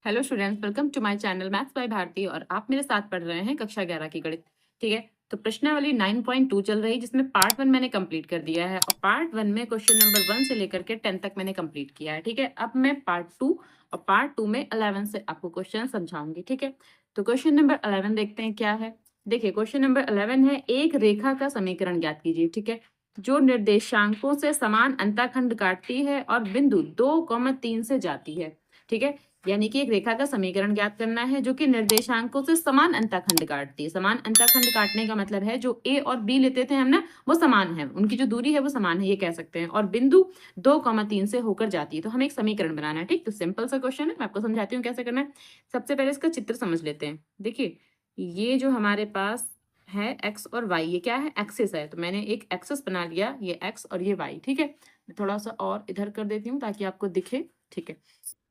Hello students, welcome to my channel maths by Bharti. और आप मेरे साथ पढ़ रहे हैं कक्षा 11 की गणित। ठीक है, तो प्रश्नावली 9.2 चल रही, जिसमें पार्ट 1 मैंने कंप्लीट कर दिया है और पार्ट 1 में क्वेश्चन नंबर 1 से लेकर के 10 तक मैंने कंप्लीट किया है। ठीक है, अब मैं पार्ट 2 और पार्ट 2 में 11 से आपको क्वेश्चन समझाऊंगी। ठीक है, तो क्वेश्चन नंबर 11 देखते हैं क्या है। देखिए, क्वेश्चन नंबर 11 है, एक रेखा का समीकरण ज्ञात कीजिए। ठीक है, जो निर्देशांकों से समान अंतःखंड काटती है और बिंदु 2,3 से जाती है। ठीक है, यानी कि एक रेखा का समीकरण ज्ञात करना है जो कि निर्देशांकों से समान अंतःखंड काटती है। समान अंतःखंड काटने का मतलब है जो ए और बी लेते थे हम ना, वो समान है, उनकी जो दूरी है वो समान है, ये कह सकते हैं। और बिंदु 2,3 से होकर जाती है, तो हमें एक समीकरण बनाना है। ठीक, तो सिंपल सा क्वेश्चन है, मैं आपको समझाती हूँ कैसे करना है। सबसे पहले इसका चित्र समझ लेते हैं। देखिए, ये जो हमारे पास है एक्स और वाई, ये क्या है, एक्सिस है, तो मैंने एक एक्सिस बना लिया, ये एक्स और ये वाई। ठीक है, मैं थोड़ा सा और इधर कर देती हूँ ताकि आपको दिखे। ठीक है,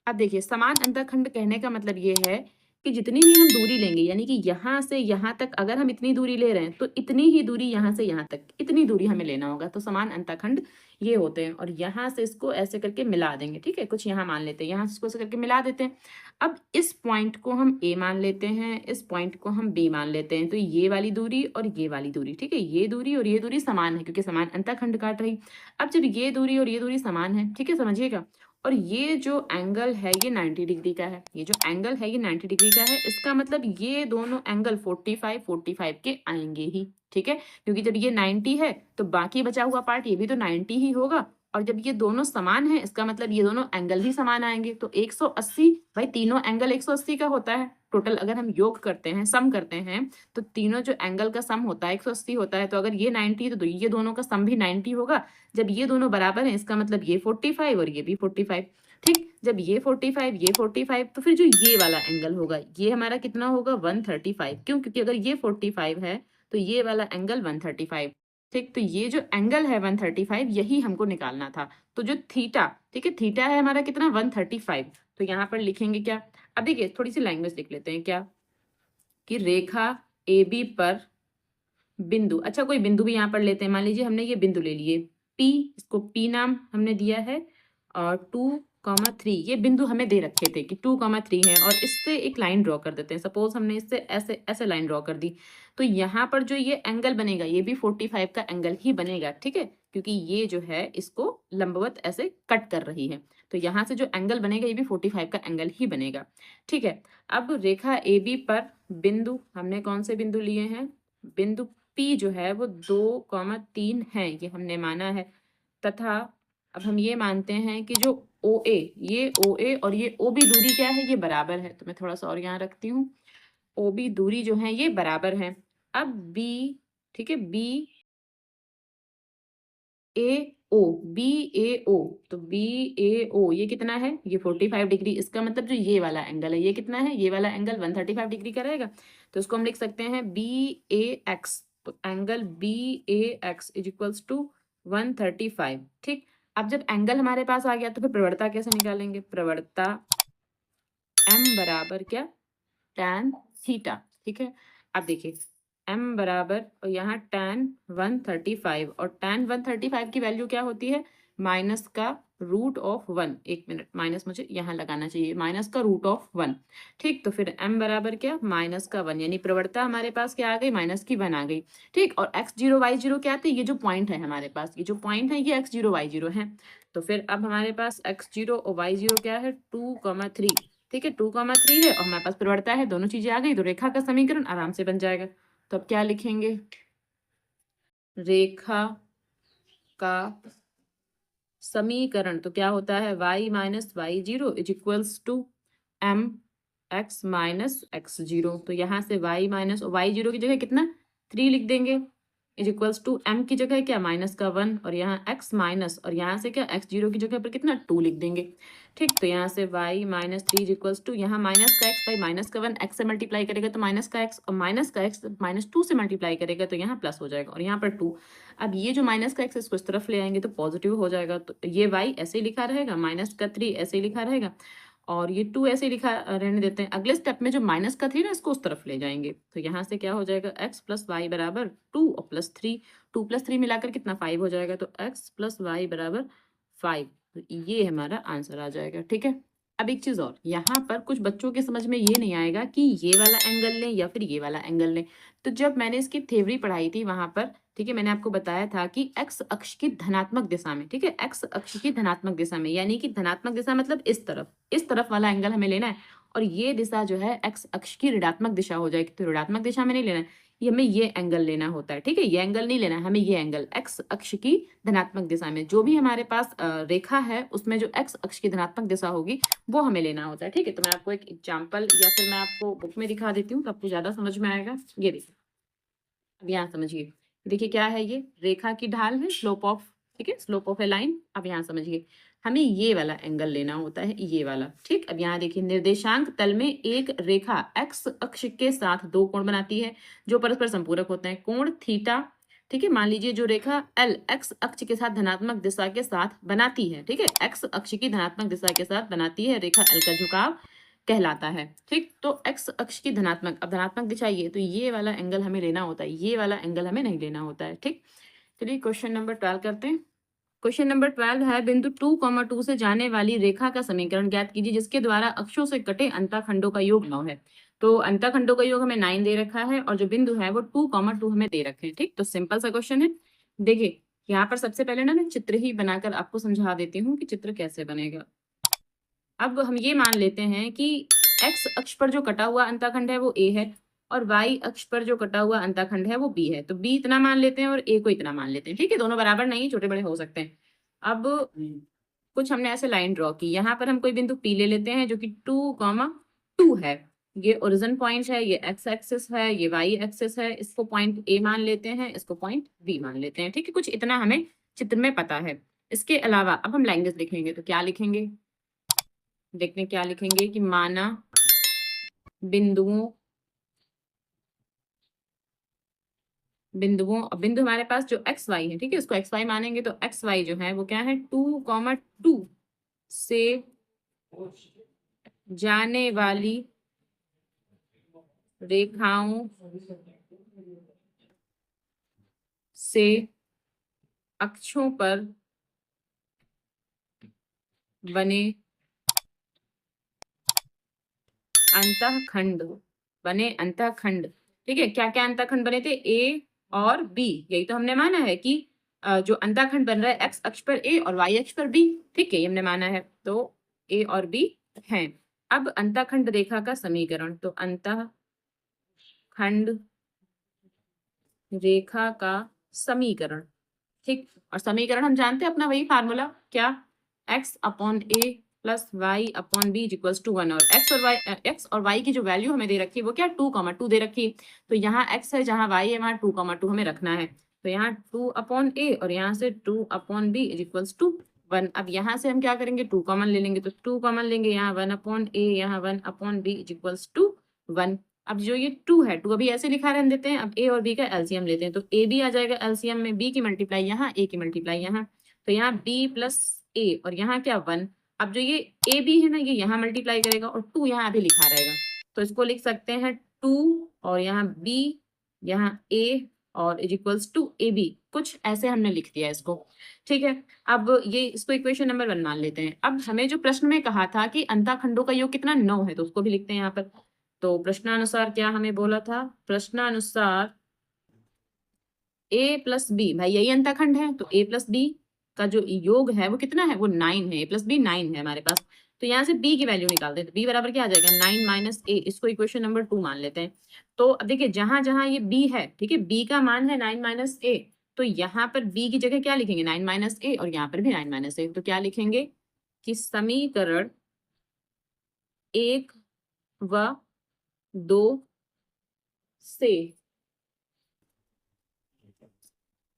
अब देखिए, समान अंतःखंड कहने का मतलब ये है कि जितनी भी हम दूरी लेंगे, यानी कि यहाँ से यहाँ तक अगर हम इतनी दूरी ले रहे हैं तो इतनी ही दूरी यहाँ से यहाँ तक, इतनी दूरी हमें लेना होगा। तो समान अंतःखंड ये होते हैं, और यहाँ से इसको ऐसे करके मिला देंगे। ठीक है, कुछ यहाँ मान लेते हैं, यहाँ से इसको ऐसे करके मिला देते हैं। अब इस पॉइंट को हम ए मान लेते हैं, इस पॉइंट को हम बी मान लेते हैं। तो ये वाली दूरी और ये वाली दूरी, ठीक है, ये दूरी और ये दूरी समान है क्योंकि समान अंतःखंड काट रही। अब जब ये दूरी और ये दूरी समान है, ठीक है, समझिएगा, और ये जो एंगल है ये 90 डिग्री का है, ये जो एंगल है ये 90 डिग्री का है, इसका मतलब ये दोनों एंगल 45 के आएंगे ही। ठीक है, क्योंकि जब ये 90 है तो बाकी बचा हुआ पार्ट ये भी तो 90 ही होगा, और जब ये दोनों समान है इसका मतलब ये दोनों एंगल भी समान आएंगे। तो 180, भाई तीनों एंगल 180 का होता है टोटल। अगर हम योग करते हैं, सम करते हैं, तो तीनों जो एंगल का सम होता है 180 होता है। तो अगर ये 90 है तो ये दोनों का सम भी 90 होगा। जब ये दोनों बराबर हैं इसका मतलब ये 45 और ये भी 45। ठीक, जब ये 45 ये 45, तो फिर जो ये वाला एंगल होगा ये हमारा कितना होगा, 135। क्यों, क्योंकि अगर ये 45 है तो ये वाला एंगल 135। ठीक, तो ये जो एंगल है 135 यही हमको निकालना था। तो जो थीटा, ठीक है, थीटा है हमारा कितना, 135। तो यहाँ पर लिखेंगे क्या, अब देखिए थोड़ी सी लैंग्वेज लिख लेते हैं, क्या कि रेखा ए बी पर बिंदु, अच्छा कोई बिंदु भी यहाँ पर लेते हैं, मान लीजिए हमने ये बिंदु ले लिए P, इसको P नाम हमने दिया है, और 2,3 ये बिंदु हमें दे रखे थे कि 2,3 है, और इससे एक लाइन ड्रॉ कर देते हैं। सपोज हमने इससे ऐसे ऐसे लाइन ड्रॉ कर दी, तो यहाँ पर जो ये एंगल बनेगा ये भी 45 का एंगल ही बनेगा। ठीक है, क्योंकि ये जो है इसको लंबवत ऐसे कट कर रही है, तो यहाँ से जो एंगल बनेगा ये भी 45 का एंगल ही बनेगा। ठीक है, अब रेखा ए बी पर बिंदु, हमने कौन से बिंदु लिए हैं, बिंदु P जो है वो 2,3 है, ये हमने माना है। तथा अब हम ये मानते हैं कि जो OA, ये OA और ये OB दूरी क्या है, ये बराबर है। तो मैं थोड़ा सा और यहाँ रखती हूँ, OB दूरी जो है ये बराबर है। अब B, ठीक है, BAO, तो BAO ये कितना है, ये 45 डिग्री। इसका मतलब जो ये वाला एंगल है ये कितना है, ये वाला एंगल 135 डिग्री का रहेगा। तो इसको हम लिख सकते हैं BAX, तो angle BAX is equals to 135। ठीक, अब जब एंगल हमारे पास आ गया तो फिर प्रवणता कैसे निकालेंगे, प्रवणता M बराबर क्या, tan थीटा। ठीक है, अब देखिए m बराबर, और यहाँ tan 135, और tan 135 की वैल्यू क्या होती है, माइनस का रूट ऑफ 1। एक मिनट, माइनस मुझे यहाँ लगाना चाहिए, माइनस का रूट ऑफ 1। ठीक, तो फिर m बराबर क्या, माइनस का 1, यानी प्रवणता हमारे पास क्या आ गई, माइनस की 1 आ गई। ठीक, और x0 y0 क्या थे, ये जो पॉइंट है हमारे पास, ये जो पॉइंट है ये x0 y0 है। तो फिर अब हमारे पास x0 और y0 क्या है, 2,3। ठीक है, 2,3 है और हमारे पास प्रवणता है, दोनों चीजें आ गई, तो रेखा का समीकरण आराम से बन जाएगा। तो अब क्या लिखेंगे, रेखा का समीकरण तो क्या होता है, y minus y zero is equals to m x minus x zero. तो यहाँ से y माइनस वाई जीरो की जगह कितना 3 लिख देंगे, इज इक्वल्स टू m की जगह क्या, माइनस का 1, और यहाँ x माइनस, और यहाँ से क्या x जीरो की जगह पर कितना 2 लिख देंगे। ठीक, तो यहाँ से y minus 3 is equals to, यहाँ माइनस का x, भाई माइनस का 1 x से मल्टीप्लाई करेगा तो माइनस का x, और माइनस का x माइनस 2 से मल्टीप्लाई करेगा तो यहाँ प्लस हो जाएगा, और यहाँ पर 2। अब ये जो माइनस का x इसको इस तरफ ले आएंगे तो पॉजिटिव हो जाएगा, तो ये y ऐसे ही लिखा रहेगा, माइनस का 3 ऐसे ही लिखा रहेगा, और ये 2 ऐसे ही लिखा रहने देते हैं। अगले स्टेप में जो माइनस का 3 ना इसको उस तरफ ले जाएंगे, तो यहाँ से क्या हो जाएगा, x प्लस वाई बराबर 2 और प्लस 3, 2 प्लस 3 मिलाकर कितना 5 हो जाएगा, तो x प्लस वाई बराबर 5। तो ये हमारा आंसर आ जाएगा। ठीक है, अब एक चीज और, यहाँ पर कुछ बच्चों के समझ में ये नहीं आएगा कि ये वाला एंगल लें या फिर ये वाला एंगल लें। तो जब मैंने इसकी थ्योरी पढ़ाई थी वहां पर, ठीक है, मैंने आपको बताया था कि एक्स अक्ष की धनात्मक दिशा में, ठीक है, एक्स अक्ष की धनात्मक दिशा में, यानी कि धनात्मक दिशा मतलब इस तरफ वाला एंगल हमें लेना है, और ये दिशा जो है एक्स अक्ष की ऋणात्मक दिशा हो जाएगी। तो ऋणात्मक दिशा में नहीं लेना है, ये हमें ये एंगल लेना होता है, ठीक है, ये एंगल नहीं लेना है हमें, ये एंगल एक्स अक्ष की धनात्मक दिशा में जो भी हमारे पास रेखा है उसमें जो एक्स अक्ष की धनात्मक दिशा होगी वो हमें लेना होता है, ठीक है। तो मैं आपको एक एग्जांपल या फिर मैं आपको बुक में दिखा देती हूँ तो आपको ज्यादा समझ में आएगा। ये देखिए, अब यहाँ समझिए, देखिए क्या है, ये रेखा की ढाल है, स्लोप ऑफ, ठीक है, स्लोप ऑफ ए लाइन। अब यहाँ समझिए, हमें ये वाला एंगल लेना होता है, ये वाला, ठीक। अब यहाँ देखिए, निर्देशांक तल में एक रेखा एक्स अक्ष के साथ दो कोण बनाती है जो परस्पर संपूरक होते हैं, कोण थीटा, ठीक है। मान लीजिए जो रेखा एल एक्स अक्ष के साथ धनात्मक दिशा के साथ बनाती है, ठीक है, एक्स अक्ष की धनात्मक दिशा के साथ बनाती है रेखा एल का झुकाव कहलाता है, ठीक। तो एक्स अक्ष की धनात्मक, अब धनात्मक दिशा ये, तो ये वाला एंगल हमें लेना होता है, ये वाला एंगल हमें नहीं लेना होता है, ठीक। चलिए क्वेश्चन नंबर 12 करते हैं। क्वेश्चन नंबर 12 है, बिंदु 2, 2 से जाने वाली रेखा का समीकरण ज्ञात कीजिए जिसके द्वारा अक्षों से कटे अंतःखंडों का योग 9 है। तो अंतःखंडों का योग हमें 9 दे रखा है और जो बिंदु है वो 2, 2 हमें दे रखे हैं, ठीक। तो सिंपल सा क्वेश्चन है। देखिए यहाँ पर सबसे पहले ना मैं चित्र ही बनाकर आपको समझा देती हूँ कि चित्र कैसे बनेगा। अब हम ये मान लेते हैं कि एक्स अक्ष पर जो कटा हुआ अंतःखंड है वो ए है और वाई अक्ष पर जो कटा हुआ अंतःखंड है वो बी है। तो बी इतना मान लेते हैं और ए को इतना मान लेते हैं, ठीक है। दोनों बराबर नहीं, छोटे बड़े हो सकते हैं। अब कुछ हमने ऐसे लाइन ड्रॉ की, यहाँ पर हम कोई बिंदु पी ले लेते हैं जो कि 2, 2 है। ये ओरिजिन पॉइंट है, ये एक्स एक्सिस है, ये वाई एक्सिस है। इसको पॉइंट ए मान लेते हैं, इसको पॉइंट बी मान लेते हैं, ठीक है। कुछ इतना हमें चित्र में पता है। इसके अलावा अब हम लाइनें लिखेंगे, तो क्या लिखेंगे, देखते हैं क्या लिखेंगे कि माना बिंदुओं बिंदु हमारे पास जो एक्स वाई है, ठीक है, उसको एक्स वाई मानेंगे। तो एक्स वाई जो है वो क्या है, 2, 2 से जाने वाली रेखाओं से अक्षों पर बने अंतःखंड, ठीक है। क्या क्या अंतःखंड बने थे, ए और बी, यही तो हमने माना है कि जो अंतःखंड बन रहा है एक्स अक्ष पर ए और वाई अक्ष पर बी, ठीक है, ये हमने माना है। तो ए और बी हैं। अब अंतःखंड रेखा का समीकरण, तो अंतःखंड रेखा का समीकरण, ठीक। और समीकरण हम जानते हैं अपना वही फार्मूला, क्या, x upon a plus y upon b equals to 1। और एक्स और वाई की जो वैल्यू हमें दे रखी है वो क्या, 2, 2 दे रखी है। तो यहाँ x है, जहाँ y है, वहाँ 2, 2 हमें रखना है। तो यहाँ 2 अपॉन ए और यहाँ से 2 अपॉन बी इक्वल्स टू 1। अब यहाँ से हम क्या करेंगे, 2 कॉमन ले लेंगे, तो 2 कॉमन लेंगे, यहाँ 1 अपॉन ए, यहाँ 1 अपॉन बी इक्वल्स टू 1। अब जो ये 2 है, 2 अभी ऐसे लिखा रहने देते हैं। अब ए और बी का एलसीएम लेते हैं, तो ए बी आ जाएगा एलसीएम में, बी की मल्टीप्लाई यहाँ, ए की मल्टीप्लाई यहाँ। तो यहाँ बी प्लस ए और यहाँ क्या 1। अब जो ये ए बी है ना, ये यहाँ मल्टीप्लाई करेगा और 2 यहाँ अभी लिखा रहेगा। तो इसको लिख सकते हैं 2 और यहाँ बी, यहाँ ए और इक्वल्स टू ए बी, कुछ ऐसे हमने लिख दिया इसको, ठीक है। अब ये इसको इक्वेशन नंबर 1 मान लेते हैं। अब हमें जो प्रश्न में कहा था कि अंतःखंडों का योग कितना, 9 है, तो उसको भी लिखते हैं यहाँ पर। तो प्रश्नानुसार क्या हमें बोला था, प्रश्नानुसार ए प्लस बी, भाई यही अंतःखंड है, तो ए प्लस बी का जो योग है वो कितना है, वो 9 है, ए प्लस बी 9 है हमारे पास। तो यहाँ से बी की वैल्यू निकालते हैं, तो बी बराबर क्या आ जाएगा, 9 माइनस ए। इसको इक्वेशन नंबर 2 मान लेते हैं। तो अब देखिए जहां जहां ये बी है, ठीक है, बी का मान है 9 माइनस ए, तो यहाँ पर बी की जगह क्या लिखेंगे, 9 माइनस ए, और यहाँ पर भी 9 माइनस ए। तो क्या लिखेंगे कि समीकरण 1 व 2 से,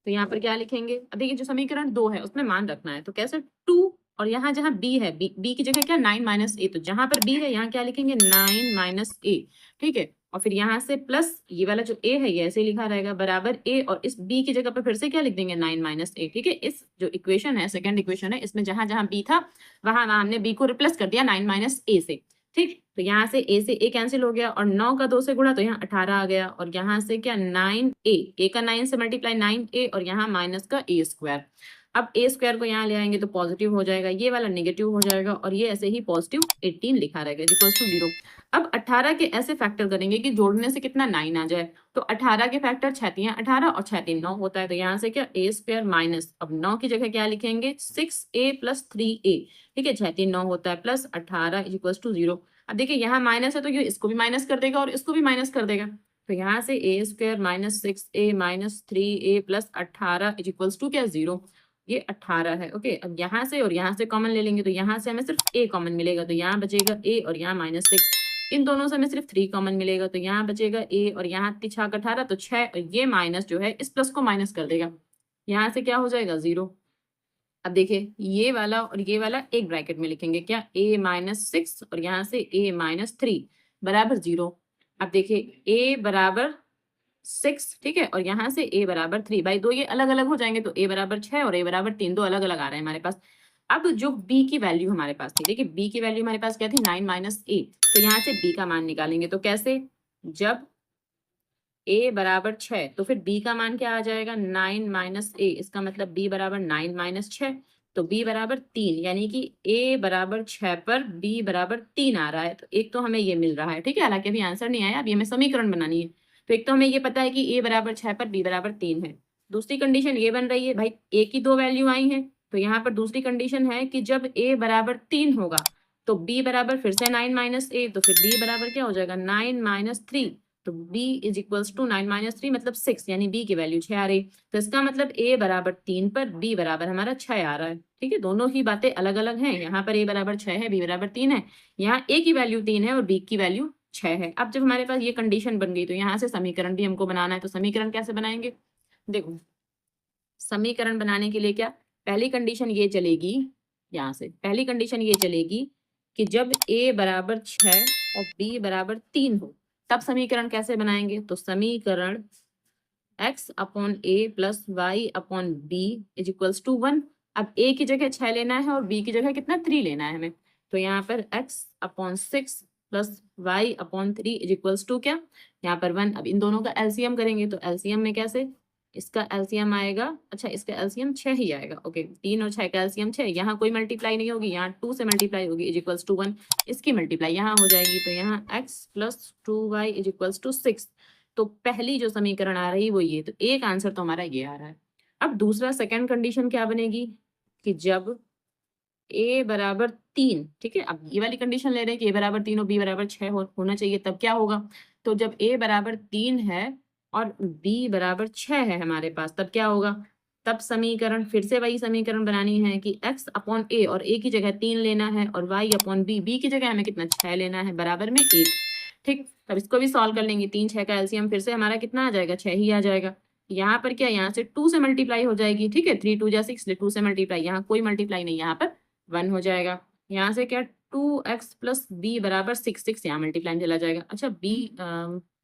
तो यहाँ पर क्या लिखेंगे, अब देखिए जो समीकरण 2 है उसमें मान रखना है, तो कैसे 2 और यहाँ जहाँ बी है, बी की जगह क्या 9 माइनस ए, तो जहां पर बी है यहाँ क्या लिखेंगे 9 माइनस ए, ठीक है। और फिर यहाँ से प्लस ये वाला जो ए है ये ऐसे लिखा रहेगा बराबर ए, और इस बी की जगह पर फिर से क्या लिख देंगे 9 माइनस ए, ठीक है। इस जो इक्वेशन है, सेकंड इक्वेशन है, इसमें जहां जहां बी था वहां हमने बी को रिप्लेस कर दिया 9 माइनस ए से, ठीक। तो यहाँ से ए से ए कैंसिल हो गया और 9 का 2 से गुणा, तो यहाँ 18 आ गया। और यहाँ से क्या 9 ए का 9 से मल्टीप्लाई 9 ए और यहाँ माइनस का ए स्क्वायर। अब ए स्क्वायर को यहाँ ले आएंगे तो पॉजिटिव हो जाएगा, ये वाला नेगेटिव हो जाएगा और ये ऐसे ही पॉजिटिव 18 लिखा रहेगा इक्वल्स टू 0। अब 18 के ऐसे फैक्टर करेंगे कि जोड़ने से कितना 9 आ जाए। तो 18 के फैक्टर 6 18 और 6 9 होता है, तो यहाँ से क्या ए स्क्वायर माइनस, अब 9 की जगह क्या लिखेंगे 6a प्लस 3a, ठीक है 6 9 होता है प्लस 18 इक्वल्स टू 0। अब देखिए यहाँ माइनस है तो ये इसको भी माइनस कर देगा और इसको भी माइनस कर देगा, तो यहाँ से a square minus 6a minus 3a plus 18 equals to क्या 0। ये 18 है। ओके, अब यहाँ से और यहाँ से कॉमन ले लेंगे तो यहाँ से हमें सिर्फ a कॉमन मिलेगा, तो यहाँ बचेगा a और यहाँ माइनस 6। इन दोनों से हमें सिर्फ 3 कॉमन मिलेगा, तो यहाँ बचेगा a और यहाँ 6 18 तो 6, और ये माइनस जो है इस प्लस को माइनस कर देगा, यहाँ से क्या हो जाएगा 0। अब देखिए ये वाला और ये वाला एक ब्रैकेट में लिखेंगे क्या a माइनस 6 और यहाँ से a माइनस 3 बराबर 0। अब देखिए a बराबर 6, ठीक है, और यहाँ से a बराबर 3, भाई दो ये अलग अलग हो जाएंगे तो a बराबर 6 और a बराबर 3 दो अलग अलग आ रहे हैं हमारे पास। अब जो b की वैल्यू हमारे पास थी, देखिए b की वैल्यू हमारे पास क्या थी 9 माइनस a, तो यहाँ से b का मान निकालेंगे तो कैसे, जब a बराबर 6 तो फिर b का मान क्या आ जाएगा 9 माइनस a, इसका मतलब b बराबर 9 माइनस 6, तो b बराबर 3, यानी कि a बराबर 6 पर b बराबर 3 आ रहा है। तो एक तो हमें ये मिल रहा है, ठीक है, हालांकि अभी आंसर नहीं आया, अभी हमें समीकरण बनानी है। तो एक तो हमें ये पता है कि a बराबर 6 पर b बराबर 3 है। दूसरी कंडीशन ये बन रही है, भाई a की दो वैल्यू आई है, तो यहाँ पर दूसरी कंडीशन है कि जब a बराबर 3 होगा तो b बराबर फिर से 9 माइनस a, तो फिर b बराबर क्या हो जाएगा 9 माइनस 3, तो b is equals to 9 minus 3 मतलब 6, यानी b की वैल्यू 6 आ रही। तो इसका मतलब a बराबर 3 पर b बराबर हमारा 6 आ रहा है, ठीक है, दोनों ही बातें अलग अलग हैं, यहाँ पर a बराबर 6 है, b बराबर 3 है, यहाँ a की वैल्यू 3 है और b की वैल्यू 6 है। अब जब हमारे पास ये कंडीशन बन गई तो यहाँ से समीकरण भी हमको बनाना है, तो समीकरण कैसे बनाएंगे, देखो समीकरण बनाने के लिए क्या, पहली कंडीशन ये चलेगी, यहाँ से पहली कंडीशन ये चलेगी कि जब a बराबर 6 और b बराबर 3 हो तब समीकरण कैसे बनाएंगे, तो समीकरण x upon a plus y upon b is equals to 1। अब a की जगह 6 लेना है और b की जगह कितना 3 लेना है हमें, तो यहाँ पर x upon 6 plus y upon 3 is equals to क्या, यहाँ पर 1। अब इन दोनों का एलसीएम करेंगे तो एलसीएम में कैसे, इसका एलसीएम आएगा, अच्छा इसका एलसीएम 6 ही आएगा, ओके 3 और 6 का एलसीएम 6, यहाँ कोई मल्टीप्लाई नहीं होगी, यहाँ 2 से मल्टीप्लाई होगी इज इक्वल्स टू 1, इसकी मल्टीप्लाई यहाँ हो जाएगी, तो यहाँ x plus 2y is equals to 6। तो पहली जो समीकरण आ रही वो ये, तो एक आंसर तो हमारा ये आ रहा है। अब दूसरा सेकंड कंडीशन क्या बनेगी कि जब a बराबर 3, ठीक है, अब ये वाली कंडीशन ले रहे हैं कि a बराबर 3 और b बराबर 6 होना चाहिए, तब क्या होगा, तो जब a बराबर 3 है और b बराबर 6 है हमारे पास, तब क्या होगा, तब समीकरण फिर से वही समीकरण बनानी है कि x अपॉन a, और a की जगह 3 लेना है और y अपॉन b की जगह हमें कितना 6 लेना है, बराबर में 1, ठीक। तब इसको भी सॉल्व कर लेंगे, 3 6 का एलसीएम फिर से हमारा कितना आ जाएगा 6 ही आ जाएगा। यहाँ पर क्या, यहाँ से 2 से मल्टीप्लाई हो जाएगी, ठीक है, 3 2 जा 6, 2 से मल्टीप्लाई, यहाँ कोई मल्टीप्लाई नहीं, यहाँ पर 1 हो जाएगा। यहाँ से क्या 2x प्लस बी बराबर 6, 6 यहाँ मल्टीप्लाई चला जाएगा। अच्छा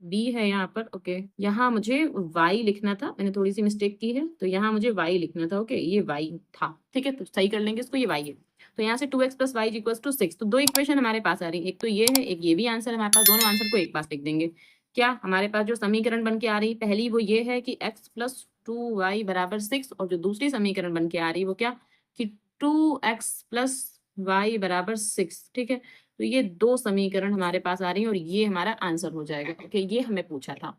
b है यहाँ पर, ओके, यहाँ मुझे y लिखना था, मैंने थोड़ी सी मिस्टेक की है, तो यहाँ मुझे y लिखना था, ओके ये y था, ठीक है, तो सही कर लेंगे इसको, ये y है। तो यहाँ से 2x plus Y equals to 6, तो दो इक्वेशन हमारे पास आ रही है, एक तो ये है, एक ये भी आंसर है हमारे पास, दोनों आंसर को एक पास लिख देंगे। क्या हमारे पास जो समीकरण बन के आ रही पहली वो ये है कि x प्लस 2y बराबर 6, और जो दूसरी समीकरण बन के आ रही वो क्या कि 2x प्लस y बराबर 6, ठीक है, तो ये दो समीकरण हमारे पास आ रही है और ये हमारा आंसर हो जाएगा। ओके, ये हमें पूछा था।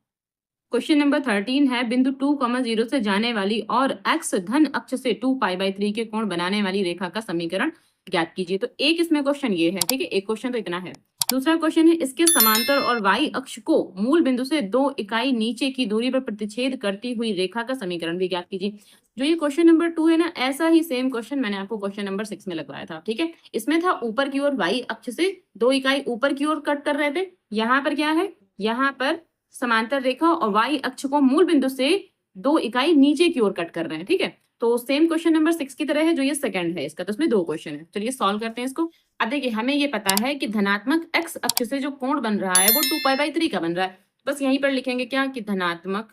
क्वेश्चन नंबर 13 है, बिंदु 2, 0 से जाने वाली और x धन अक्ष से 2π/3 के कोण बनाने वाली रेखा का समीकरण ज्ञात कीजिए। तो एक इसमें क्वेश्चन ये है, ठीक है, एक क्वेश्चन तो इतना है। दूसरा क्वेश्चन है, इसके समांतर और y अक्ष को मूल बिंदु से 2 इकाई नीचे की दूरी पर प्रतिच्छेद करती हुई रेखा का समीकरण भी ज्ञात कीजिए। जो ये क्वेश्चन नंबर 2 है ना, ऐसा ही सेम क्वेश्चन मैंने आपको क्वेश्चन नंबर 6 में लगवाया था, ठीक है। इसमें था ऊपर की ओर y अक्ष से 2 इकाई ऊपर की ओर कट कर रहे थे, यहाँ पर क्या है, यहाँ पर समांतर रेखा और y अक्ष को मूल बिंदु से 2 इकाई नीचे की ओर कट कर रहे हैं, ठीक है। तो सेम क्वेश्चन नंबर 6 की तरह है, जो ये सेकंड है इसका, तो इसमें 2 क्वेश्चन है। चलिए सॉल्व करते हैं इसको। अब देखिए हमें ये पता है कि धनात्मक x अक्ष से जो कोण बन रहा है वो 2π/3 का बन रहा है। बस यहीं पर लिखेंगे क्या कि धनात्मक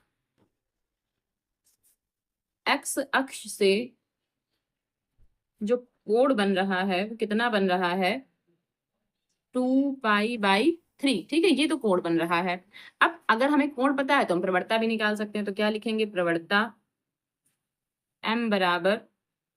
x अक्ष से जो कोण बन रहा है वो कितना बन रहा है 2π/3, ठीक है, ये तो कोण बन रहा है। अब अगर हमें कोण पता है तो हम प्रवणता भी निकाल सकते हैं, तो क्या लिखेंगे, प्रवणता m बराबर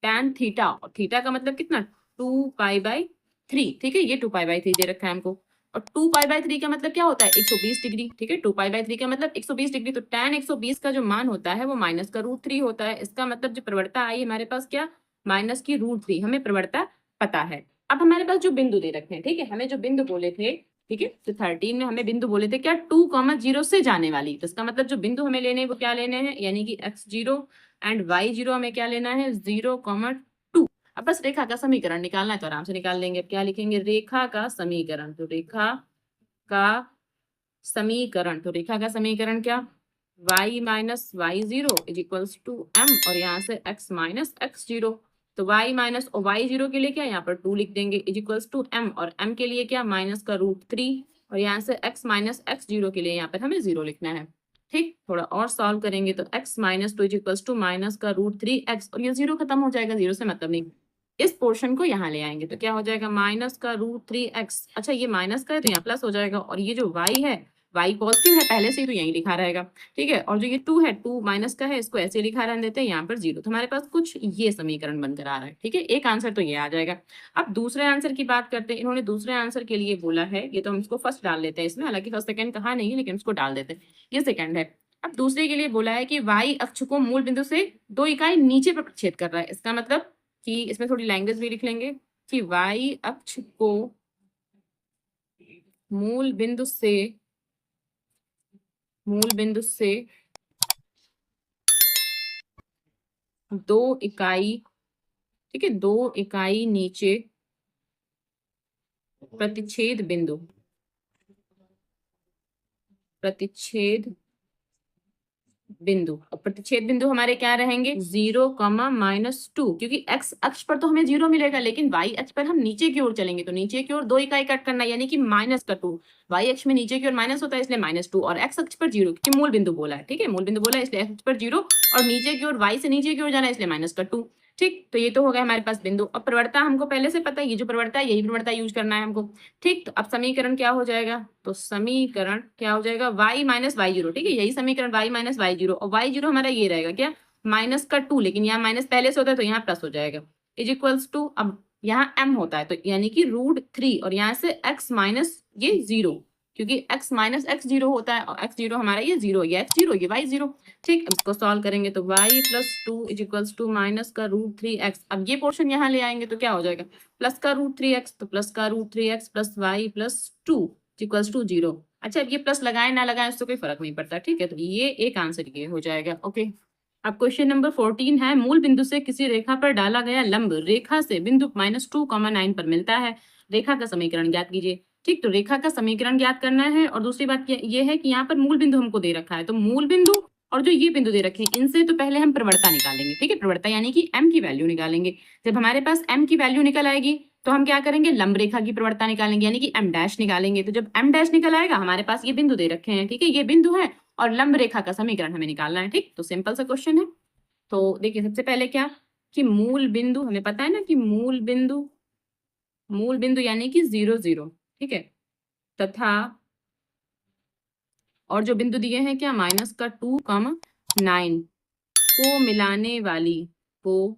tan थीटा, और थीटा का मतलब कितना 2π/3, ठीक है, ये 2π/3 दे रखा है हमको। और 2π/3 का मतलब क्या होता है 120 डिग्री, ठीक है, 2π/3 का मतलब 120 डिग्री। तो tan 120 का जो मान होता है वो -√3 होता है। इसका मतलब जो प्रवणता आई हमारे पास क्या -√3, हमें प्रवणता पता है। अब हमारे पास जो बिंदु दे रखे हैं, ठीक है, हमें जो बिंदु बोले थे, ठीक है, तो 13 में हमें बिंदु बोले थे क्या 2,0 से जाने वाली। तो इसका मतलब जो बिंदु हमें लेने हैं वो क्या लेने हैं, यानी कि x0 एंड y0 हमें क्या लेना है 0,2। अब बस रेखा का समीकरण निकालना है तो आराम से निकाल लेंगे। अब क्या लिखेंगे, रेखा का समीकरण। तो रेखा का समीकरण, तो रेखा का समीकरण क्या, y minus y zero is equals to m, और यहाँ से x माइनस एक्स जीरो। तो y माइनस और वाई जीरो के लिए क्या यहाँ पर 2 लिख देंगे इज इक्वल्स टू m, और m के लिए क्या -√3, और यहाँ से x माइनस एक्स जीरो के लिए यहाँ पर हमें 0 लिखना है। ठीक, थोड़ा और सॉल्व करेंगे तो x minus 2 is equals to -√3x, और ये 0 खत्म हो जाएगा, 0 से मतलब नहीं। इस पोर्शन को यहाँ ले आएंगे तो क्या हो जाएगा -√3x। अच्छा, ये माइनस का है तो यहाँ प्लस हो जाएगा, और ये जो y है y पॉजिटिव है पहले से ही तो यही लिखा रहेगा, ठीक है। और जो ये 2 है 2 माइनस का है, इसको ऐसे लिखा रहने देते हैं, यहाँ पर 0। तो हमारे पास कुछ ये समीकरण बनकर आ रहा है, ठीक है। एक आंसर तो ये आ जाएगा। अब दूसरे आंसर की बात करते हैं। इन्होंने दूसरे आंसर के लिए बोला है, ये तो हम इसको फर्स्ट डाल लेते हैं इसमें, हालांकि फर्स्ट सेकंड कहा नहीं है लेकिन उसको डाल देते हैं, ये सेकंड है। अब दूसरे के लिए बोला है कि y अक्ष को मूल बिंदु से 2 इकाई नीचे पर छेद कर रहा है। इसका मतलब कि इसमें थोड़ी लैंग्वेज भी लिख लेंगे कि y अक्ष को मूल बिंदु से 2 इकाई, ठीक है, 2 इकाई नीचे प्रतिच्छेद बिंदु और प्रतिच्छेद बिंदु हमारे क्या रहेंगे 0,-2, क्योंकि x अक्ष पर तो हमें 0 मिलेगा, लेकिन y अक्ष पर हम नीचे की ओर चलेंगे तो नीचे की ओर 2 इकाई कट करना, यानी कि -2। y अक्ष में नीचे की ओर माइनस होता है इसलिए -2, और x अक्ष पर 0, क्योंकि मूल बिंदु बोला है, ठीक है, मूल बिंदु बोला है इसलिए x अक्ष पर 0, और नीचे की ओर y से नीचे की ओर जाना है इसलिए -2। ठीक, तो ये तो हो गया हमारे पास बिंदु। अब प्रवणता हमको पहले से पता है, ये जो प्रवणता है यही प्रवणता यूज करना है हमको। ठीक, तो अब समीकरण क्या हो जाएगा, तो समीकरण क्या हो जाएगा y माइनस वाई जीरो, ठीक है, यही समीकरण y माइनस वाई जीरो, और वाई जीरो हमारा ये रहेगा क्या -2, लेकिन यहाँ माइनस पहले से होता है तो यहाँ प्लस हो जाएगा इज इक्वल्स टू, अब यहाँ m होता है तो यानी कि √3, और यहाँ से x माइनस ये 0, क्योंकि x माइनस एक्स जीरो होता है, और x जीरो हमारा ये 0, ये x जीरो ये y जीरो। ठीक, अब इसको सॉल्व करेंगे तो y plus 2 is equals to -√3x। अब ये पोर्शन यहाँ ले आएंगे तो क्या हो जाएगा प्लस का √3x, तो प्लस का √3x plus y plus 2 equals to 0। अच्छा, अब ये प्लस लगाए ना लगाए उससे कोई फर्क नहीं पड़ता, ठीक है, तो ये एक आंसर ये हो जाएगा। ओके, अब क्वेश्चन नंबर 14 है, मूल बिंदु से किसी रेखा पर डाला गया लंब रेखा से बिंदु -2,9 पर मिलता है, रेखा का समीकरण ज्ञात कीजिए। ठीक, तो रेखा का समीकरण ज्ञात करना है, और दूसरी बात ये है कि यहाँ पर मूल बिंदु हमको दे रखा है, तो मूल बिंदु और जो ये बिंदु दे रखे हैं इनसे तो पहले हम प्रवणता निकालेंगे, ठीक है, प्रवणता यानी कि m की वैल्यू निकालेंगे। जब हमारे पास m की वैल्यू निकल आएगी तो हम क्या करेंगे, लंब रेखा की प्रवणता निकालेंगे, यानी कि m डैश निकालेंगे। तो जब m डैश निकल आएगा, हमारे पास ये बिंदु दे रखे हैं, ठीक है, ये बिंदु है और लंब रेखा का समीकरण हमें निकालना है। ठीक, तो सिंपल सा क्वेश्चन है। तो देखिए, सबसे पहले क्या कि मूल बिंदु, हमें पता है ना कि मूल बिंदु यानी कि 0 0, ठीक है, तथा और जो बिंदु दिए हैं क्या -2,9 को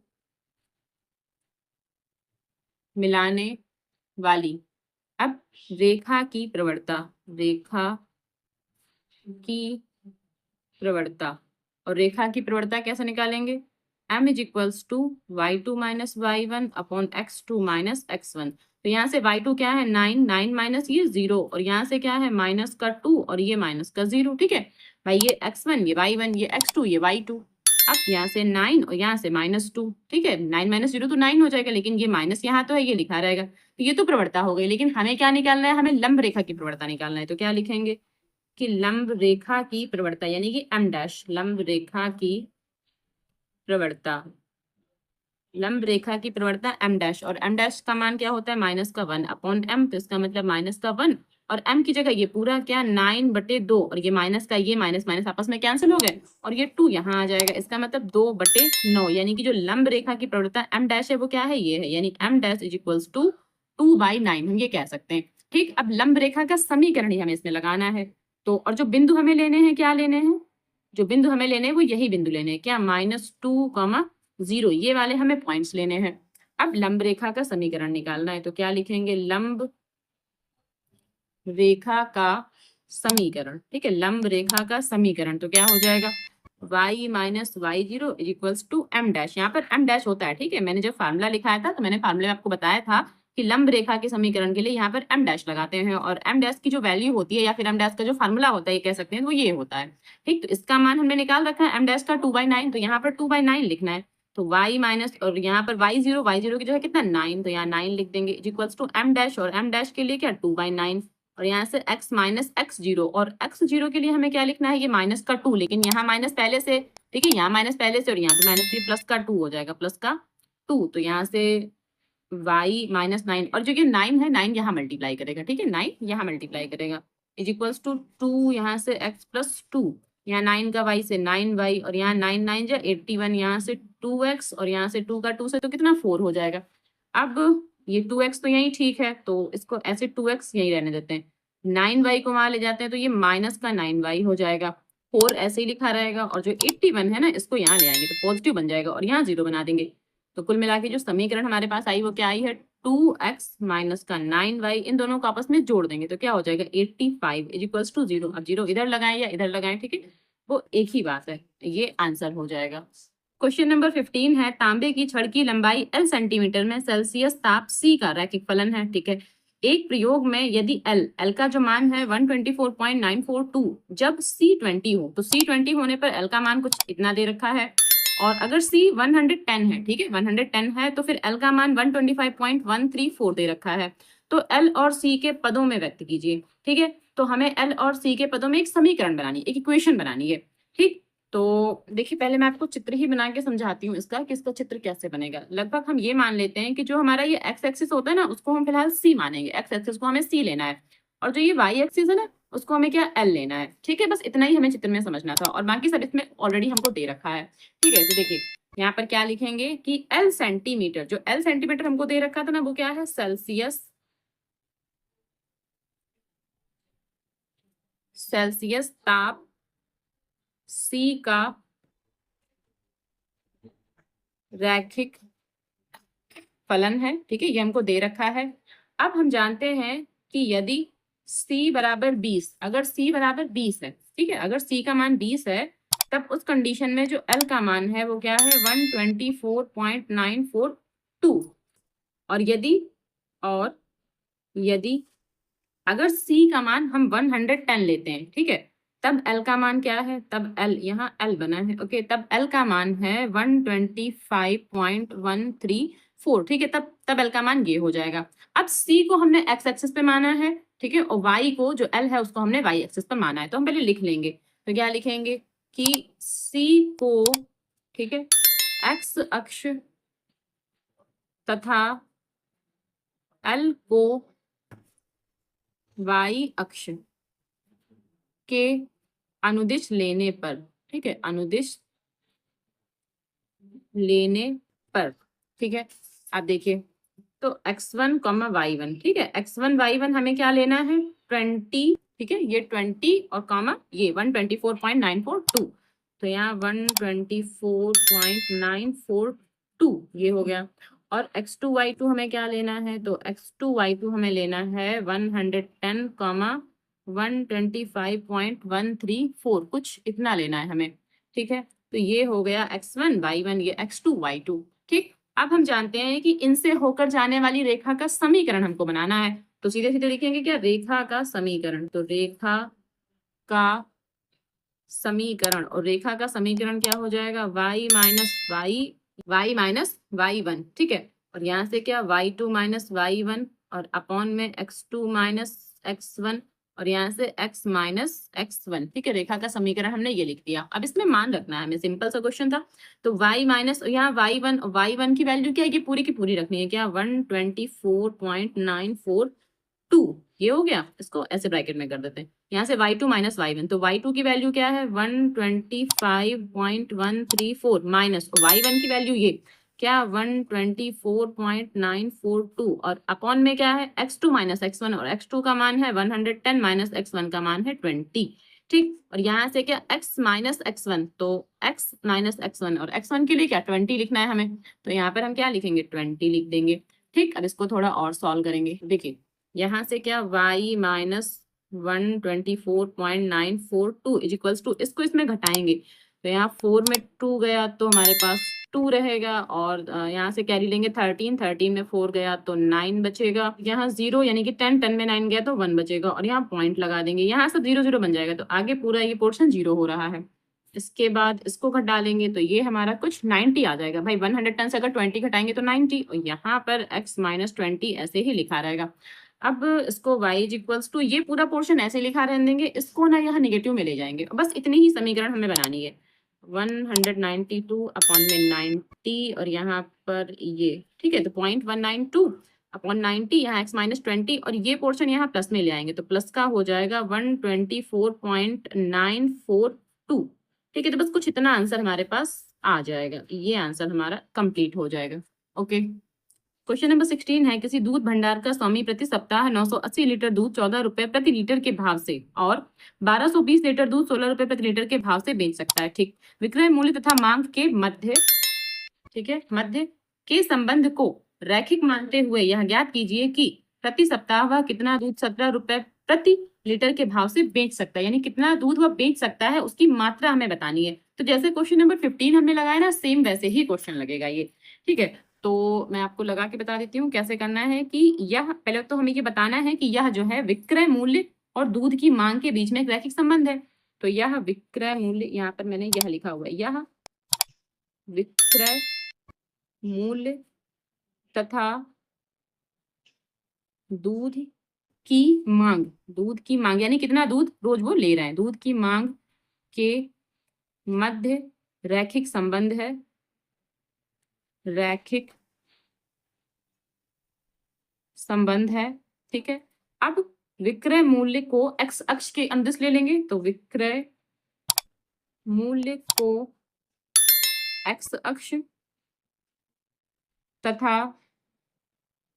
मिलाने वाली अब रेखा की प्रवणता, और रेखा की प्रवणता कैसे निकालेंगे, m is equals to y2 minus y1 upon x2 minus x1। तो यहाँ से y2 क्या है 9 माइनस ये 0, और यहाँ से क्या है -2 और ये -0, ठीक है भाई, ये x1 ये y1 ये x2 ये y2। अब यहाँ से 9 और यहाँ से -2, ठीक है, 9 माइनस 0 तो 9 हो जाएगा, लेकिन ये माइनस यहाँ तो है, ये लिखा रहेगा, तो ये तो प्रवणता हो गई। लेकिन हमें क्या निकालना है, हमें लंब रेखा की प्रवणता निकालना है। तो क्या लिखेंगे कि लंब रेखा की प्रवणता यानी कि m डैश, लंब रेखा की प्रवणता m डैश, और m डैश का मान क्या होता है -1 अपॉन m, तो इसका मतलब -1, और m की जगह ये पूरा क्या 9/2, और ये माइनस का ये माइनस माइनस आपस में कैंसिल हो गए, और ये 2 यहाँ आ जाएगा, इसका मतलब 2/9, यानी कि जो लंब रेखा की प्रवणता m डैश है वो क्या है, ये है, यानी m dash is equals to 2/9 हम ये कह सकते हैं। ठीक, अब लंब रेखा का समीकरण ही हमें इसमें लगाना है। तो और जो बिंदु हमें लेने हैं, क्या लेने हैं, जो बिंदु हमें लेने हैं वो यही बिंदु लेने हैं, क्या -2, 0 ये वाले हमें पॉइंट्स लेने हैं। अब लंब रेखा का समीकरण निकालना है, तो क्या लिखेंगे? लंब रेखा का समीकरण, ठीक है, लंब रेखा का समीकरण तो क्या हो जाएगा? y minus y zero is equals to m dash. यहाँ पर एम डैश होता है, ठीक है, मैंने जब फार्मूला लिखाया था तो मैंने फार्मूले में आपको बताया था कि लंब रेखा के समीकरण के लिए यहाँ पर एम डैश लगाते हैं, और एम डैश की जो वैल्यू होती है या फिर एम डैश का जो फार्मूला होता है ये कह सकते हैं, वो ये होता है। ठीक, तो इसका मान हमने निकाल रखा है एम डैश का 2/9, तो यहाँ पर 2/9 लिखना है। तो y माइनस, और यहाँ पर y0 की जो है कितना 9, तो यहाँ 9 लिख देंगे is equals to m dash, और एम डैश के लिए क्या 2/9, और यहाँ से x माइनस x0, और x0 के लिए हमें क्या लिखना है? ये माइनस का 2, लेकिन यहाँ माइनस पहले से, ठीक है, यहाँ माइनस पहले से और यहाँ पे माइनस, प्लस का 2 हो जाएगा, प्लस का 2, तो यहाँ से y माइनस 9, और जो ये 9 है 9 यहाँ मल्टीप्लाई करेगा, ठीक है, 9 यहाँ मल्टीप्लाई करेगा इज इक्वल्स टू 2, यहाँ से x प्लस 2, यहाँ 9 का y से 9y, और यहाँ 9 9 जा 81, यहाँ से 2x, और यहाँ से 2 का 2 से तो कितना 4 हो जाएगा। अब ये 2x तो यही ठीक है, तो इसको ऐसे 2x यही रहने देते हैं, 9y को वहां ले जाते हैं तो ये माइनस का 9y हो जाएगा, 4 ऐसे ही लिखा रहेगा, और जो 81 है ना इसको यहाँ ले आएंगे तो पॉजिटिव बन जाएगा, और यहाँ 0 बना देंगे। तो कुल मिला के जो समीकरण हमारे पास आई वो क्या आई है? 2x माइनस का 9y, इन दोनों को आपस में जोड़ देंगे तो क्या हो जाएगा? 85 इज इक्वल्स टू 0। अब 0 इधर लगाएं या इधर लगाएं, ठीक है, वो एक ही बात है, ये आंसर हो जाएगा। क्वेश्चन नंबर 15 है, तांबे की छड़ की लंबाई L सेंटीमीटर में सेल्सियस ताप C का रैखिक फलन है, ठीक है। एक प्रयोग में यदि L का जो मान है 124.942, जब C 20 हो, तो C 20 होने पर L का मान कुछ इतना दे रखा है, और अगर C 110 है, ठीक है, 110 है, तो फिर L का मान 125.134 दे रखा है। तो L और C के पदों में व्यक्त कीजिए, ठीक है। तो हमें L और C के पदों में एक समीकरण बनानी, एक इक्वेशन बनानी है, ठीक। तो देखिए पहले मैं आपको चित्र ही बना के समझाती हूँ इसका कि इसका चित्र कैसे बनेगा। लगभग हम ये मान लेते हैं कि जो हमारा ये एक्स एक्सिस होता है ना उसको हम फिलहाल सी मानेंगे, एक्स एक्सिस को हमें सी लेना है, और जो ये वाई एक्सिस है ना उसको हमें क्या एल लेना है, ठीक है। बस इतना ही हमें चित्र में समझना था, और बाकी सब इसमें ऑलरेडी हमको दे रखा है, ठीक है। तो देखिए यहाँ पर क्या लिखेंगे कि एल सेंटीमीटर, जो एल सेंटीमीटर हमको दे रखा था ना वो क्या है? सेल्सियस, सेल्सियस ताप C का रैखिक फलन है, ठीक है, ये हमको दे रखा है। अब हम जानते हैं कि यदि C बराबर 20, अगर C बराबर 20 है, ठीक है, अगर C का मान 20 है, तब उस कंडीशन में जो L का मान है वो क्या है? 124.942, और यदि अगर C का मान हम 110 लेते हैं, ठीक है, तब L का मान क्या है? तब L, यहाँ L बना है, ओके, तब L का मान है 125.134, ठीक है, तब L का मान ये हो जाएगा। अब C को हमने x एक्सिस पे माना है, ठीक है, और y को जो L है उसको हमने y एक्सिस पे माना है, तो हम पहले लिख लेंगे। तो क्या लिखेंगे कि C को, ठीक है, x अक्ष तथा L को y अक्ष के अनुदिश लेने पर, ठीक है, अनुदिश लेने पर, ठीक है। अब देखिए तो x1, y1, ठीक है, x1 y1 हमें क्या लेना है? 20, ठीक है, ये 20 और कॉमा ये 124.942, तो यहाँ 124.942 ये हो गया। और x2 y2 हमें क्या लेना है? तो x2 y2 हमें लेना है 110, 125.134, कुछ इतना लेना है हमें, ठीक है। तो ये हो गया x1 y1, ये x2 y2, ठीक। अब हम जानते हैं कि इनसे होकर जाने वाली रेखा का समीकरण हमको बनाना है, तो सीधे सीधे लिखेंगे क्या? रेखा का समीकरण। तो रेखा का समीकरण, और रेखा का समीकरण क्या हो जाएगा? y माइनस y1, ठीक है, और यहाँ से क्या y2 माइनस y1, और अपॉन में x2 माइनस x1, और यहाँ से x माइनस x1, ठीक है। रेखा का समीकरण हमने ये लिख दिया। अब इसमें मान रखना है हमें, सिंपल सा क्वेश्चन था। तो y माइनस, यहाँ y1 की वैल्यू क्या है? ये पूरी की पूरी रखनी है, क्या? 124.942, ये हो गया। इसको ऐसे ब्रैकेट में कर देते हैं, यहाँ से y2 माइनस y1, तो y2 की वैल्यू क्या है? 125.134 माइनस y1 की वैल्यू ये क्या? 124.942, और अपॉन में क्या है? x2 माइनस x1, और x2 का मान है 110 माइनस x1 का मान है 20, ठीक। और यहाँ से क्या x माइनस x1, तो x माइनस x1 और x1 के लिए क्या 20 लिखना है हमें, तो यहाँ पर हम क्या लिखेंगे 20 लिख देंगे। ठीक। अब इसको थोड़ा और सॉल्व करेंगे। देखिए यहाँ से क्या y minus 124.942 is equals to, इसको इसमें घटाएंगे तो यहाँ 4 में 2 गया तो हमारे पास 2 रहेगा, और यहाँ से कैरी लेंगे 13 में 4 गया तो 9 बचेगा, यहाँ 0 यानी कि 10 में 9 गया तो 1 बचेगा, और यहाँ पॉइंट लगा देंगे, यहाँ सब 0 0 बन जाएगा, तो आगे पूरा ये पोर्शन 0 हो रहा है। इसके बाद इसको घटा लेंगे तो ये हमारा कुछ 90 आ जाएगा। भाई 110 से अगर 20 घटाएंगे तो 90, और यहाँ पर x माइनस 20 ऐसे ही लिखा रहेगा। अब इसको y इज इक्वल्स टू, ये पूरा पोर्शन ऐसे लिखा रहने देंगे, इसको ना यहाँ नेगेटिव में ले जाएंगे, बस इतनी ही समीकरण हमें बनानी है। 192 अपॉन में 90 और यहाँ पर ये, ठीक है, तो 0.192 अपॉन 90, यहाँ x माइनस 20 और ये पोर्शन यहाँ प्लस में ले आएंगे तो प्लस का हो जाएगा 124.942। ठीक है, तो बस कुछ इतना आंसर हमारे पास आ जाएगा, ये आंसर हमारा कंप्लीट हो जाएगा। ओके। क्वेश्चन नंबर 16 है, किसी दूध भंडार का स्वामी प्रति सप्ताह 980 लीटर दूध 14 रुपए प्रति लीटर के भाव से और 1220 लीटर दूध 16 रुपए प्रति लीटर के भाव से बेच सकता है। ठीक। विक्रय मूल्य तथा मांग के मध्य, ठीक है, मध्य के संबंध को रैखिक मानते हुए यह ज्ञात कीजिए कि प्रति सप्ताह वह कितना दूध 17 रुपए प्रति लीटर के भाव से बेच सकता है, यानी कितना दूध वह बेच सकता है उसकी मात्रा हमें बतानी है। तो जैसे क्वेश्चन नंबर 15 हमने लगाया ना, सेम वैसे ही क्वेश्चन लगेगा ये। ठीक है, तो मैं आपको लगा के बता देती हूँ कैसे करना है कि यह, पहले तो हमें ये बताना है कि यह जो है विक्रय मूल्य और दूध की मांग के बीच में एक रैखिक संबंध है। तो यह विक्रय मूल्य, यहाँ पर मैंने यह लिखा हुआ है, यह विक्रय मूल्य तथा दूध की मांग, दूध की मांग यानी कितना दूध रोज वो ले रहे हैं, दूध की मांग के मध्य रैखिक संबंध है, रैखिक संबंध है। ठीक है, अब विक्रय मूल्य को x अक्ष के अंदर ले लेंगे, तो विक्रय मूल्य को x अक्ष तथा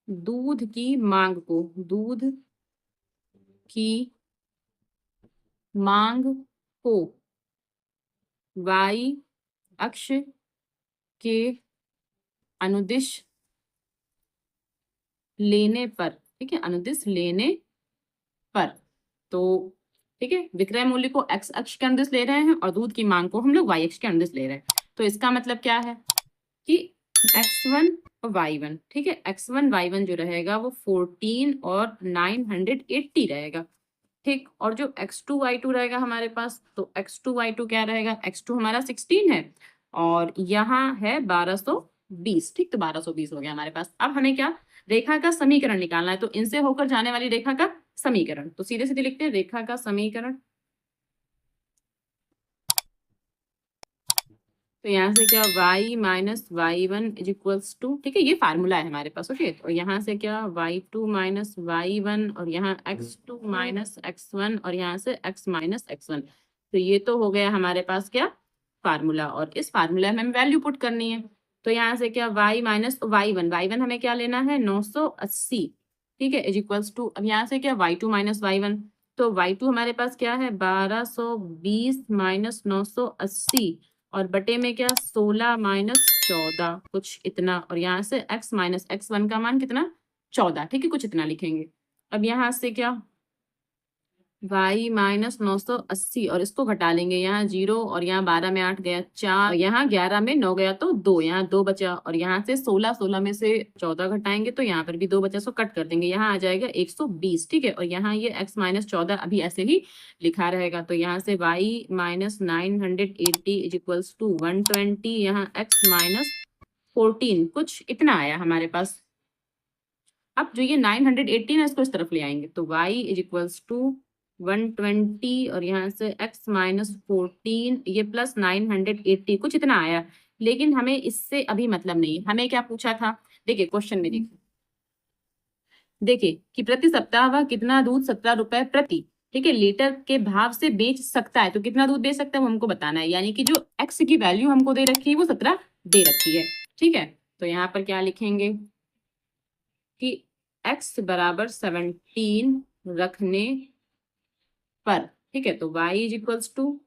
दूध की मांग को, दूध की मांग को y अक्ष के अनुदिश लेने पर, ठीक है, अनुदिश लेने पर, तो ठीक है, विक्रय मूल्य को x अक्ष के अनुदिश ले रहे हैं और दूध की मांग को हम लोग y अक्ष के अनुदिश ले रहे हैं। तो इसका मतलब क्या है कि x1 और y1, ठीक है, x1 y1 जो रहेगा वो 14 और 980 रहेगा। ठीक, और जो x2 y2 रहेगा हमारे पास, तो x2 y2 क्या रहेगा, x2 हमारा 16 है और यहाँ है 1220। ठीक, तो 1220 हो गया हमारे पास। अब हमें क्या, रेखा का समीकरण निकालना है, तो इनसे होकर जाने वाली रेखा का समीकरण, तो सीधे सीधे लिखते हैं रेखा का समीकरण। तो यहाँ से क्या y minus y1 is equals to, ठीक है, ये फार्मूला है हमारे पास। ओके, और यहाँ से क्या y2 माइनस y1 और यहाँ x2 माइनस x1 और यहाँ से x माइनस x1, तो ये तो हो गया हमारे पास क्या फार्मूला, और इस फार्मूला में हमें वैल्यू पुट करनी है। तो यहाँ से क्या y माइनस y1 हमें क्या लेना है 980, ठीक है, इज इक्वल्स टू, अब यहाँ से क्या y2 माइनस y1, तो y2 हमारे पास क्या है 1220 माइनस 980 और बटे में क्या 16 माइनस 14, कुछ इतना, और यहाँ से x माइनस x1 का मान कितना 14, ठीक है, कुछ इतना लिखेंगे। अब यहाँ से क्या y माइनस 980 और इसको घटा लेंगे, यहाँ 0 और यहाँ 12 में 8 गया 4, यहाँ 11 में 9 गया तो 2, यहाँ 2 बचा, और यहाँ से 16 में से 14 घटाएंगे तो यहाँ पर भी 2 बचा, सो कट कर देंगे, यहाँ आ जाएगा 120। ठीक है, और यहाँ ये x माइनस 14 अभी ऐसे ही लिखा रहेगा, तो यहाँ से y minus 980 is equals to 120, यहाँ x माइनस 14, कुछ इतना आया हमारे पास। अब जो ये 980 है इसको इस तरफ ले आएंगे, तो y इज इक्वल्स टू 120 और यहाँ से x माइनस 14, ये प्लस 980, कुछ इतना आया, लेकिन हमें इससे अभी मतलब नहीं है। हमें क्या पूछा था, देखिए क्वेश्चन में देखिए कि प्रति सप्ताह वह कितना दूध 17 रुपए प्रति, ठीक है, लीटर के भाव से बेच सकता है, तो कितना दूध बेच सकता है वो हमको बताना है, यानी कि जो x की वैल्यू हमको दे रखी है वो 17 दे रखी है। ठीक है, तो यहाँ पर क्या लिखेंगे कि x बराबर 17 रखने पर, ठीक है, तो y इज इक्वल्स टू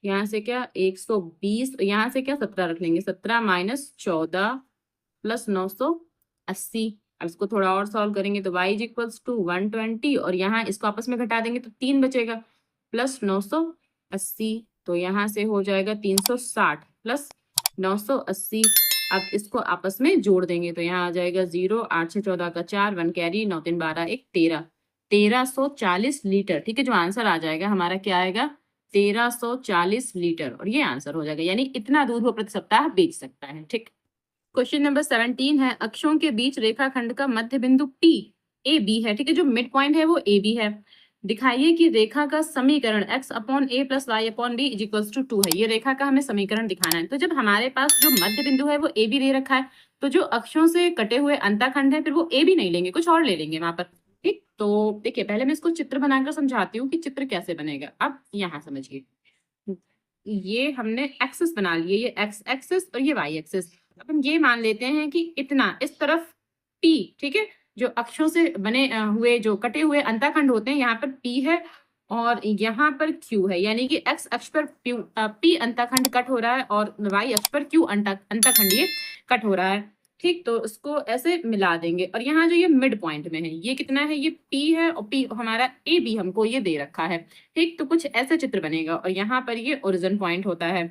यहाँ से क्या 120, यहाँ से क्या 17 रख लेंगे, 17 माइनस 14 प्लस 980। अब इसको थोड़ा और सॉल्व करेंगे तो y इज इक्वल्स टू 120 और यहाँ इसको आपस में घटा देंगे तो 3 बचेगा प्लस 980, तो यहाँ से हो जाएगा 360 प्लस 980। अब इसको आपस में जोड़ देंगे तो यहाँ आ जाएगा 0, 8 6 14 का 4, 1 कैरी, 9 3 12 1 13, 1340 लीटर। ठीक है, जो आंसर आ जाएगा हमारा क्या आएगा 1340 लीटर, और ये आंसर हो जाएगा, यानी इतना दूध वो प्रति सप्ताह बेच सकता है। ठीक, क्वेश्चन नंबर 17 है, अक्षों के बीच रेखाखंड का मध्य बिंदु P ए बी है। ठीक है, जो मिड पॉइंट है वो ए बी है। दिखाइए कि रेखा का समीकरण x upon a plus y upon b is equals to 2 है। ये रेखा का हमें समीकरण दिखाना है। तो जब हमारे पास जो मध्य बिंदु है वो ए बी दे रखा है, तो जो अक्षों से कटे हुए अंतःखंड है फिर वो ए बी नहीं लेंगे, कुछ और ले लेंगे वहां पर। ठीक, तो देखिए पहले मैं इसको चित्र बनाकर समझाती हूँ कि चित्र कैसे बनेगा। अब यहाँ समझिए, ये हमने एक्सिस बना लिए, ये एक्स एक्सिस और ये वाई एक्सिस। अब हम ये मान लेते हैं कि इतना इस तरफ P, ठीक है, जो अक्षों से बने हुए जो कटे हुए अंतःखंड होते हैं यहाँ पर P है और यहाँ पर Q है, यानी कि x अक्ष पर P अंतःखंड कट हो रहा है और y अक्ष पर Q अंतःखंड ये कट हो रहा है। ठीक, तो इसको ऐसे मिला देंगे और यहाँ जो ये मिड पॉइंट में है ये कितना है, ये P है और P हमारा ए बी हमको ये दे रखा है। ठीक, तो कुछ ऐसा चित्र बनेगा और यहाँ पर ये ओरिजिन पॉइंट होता है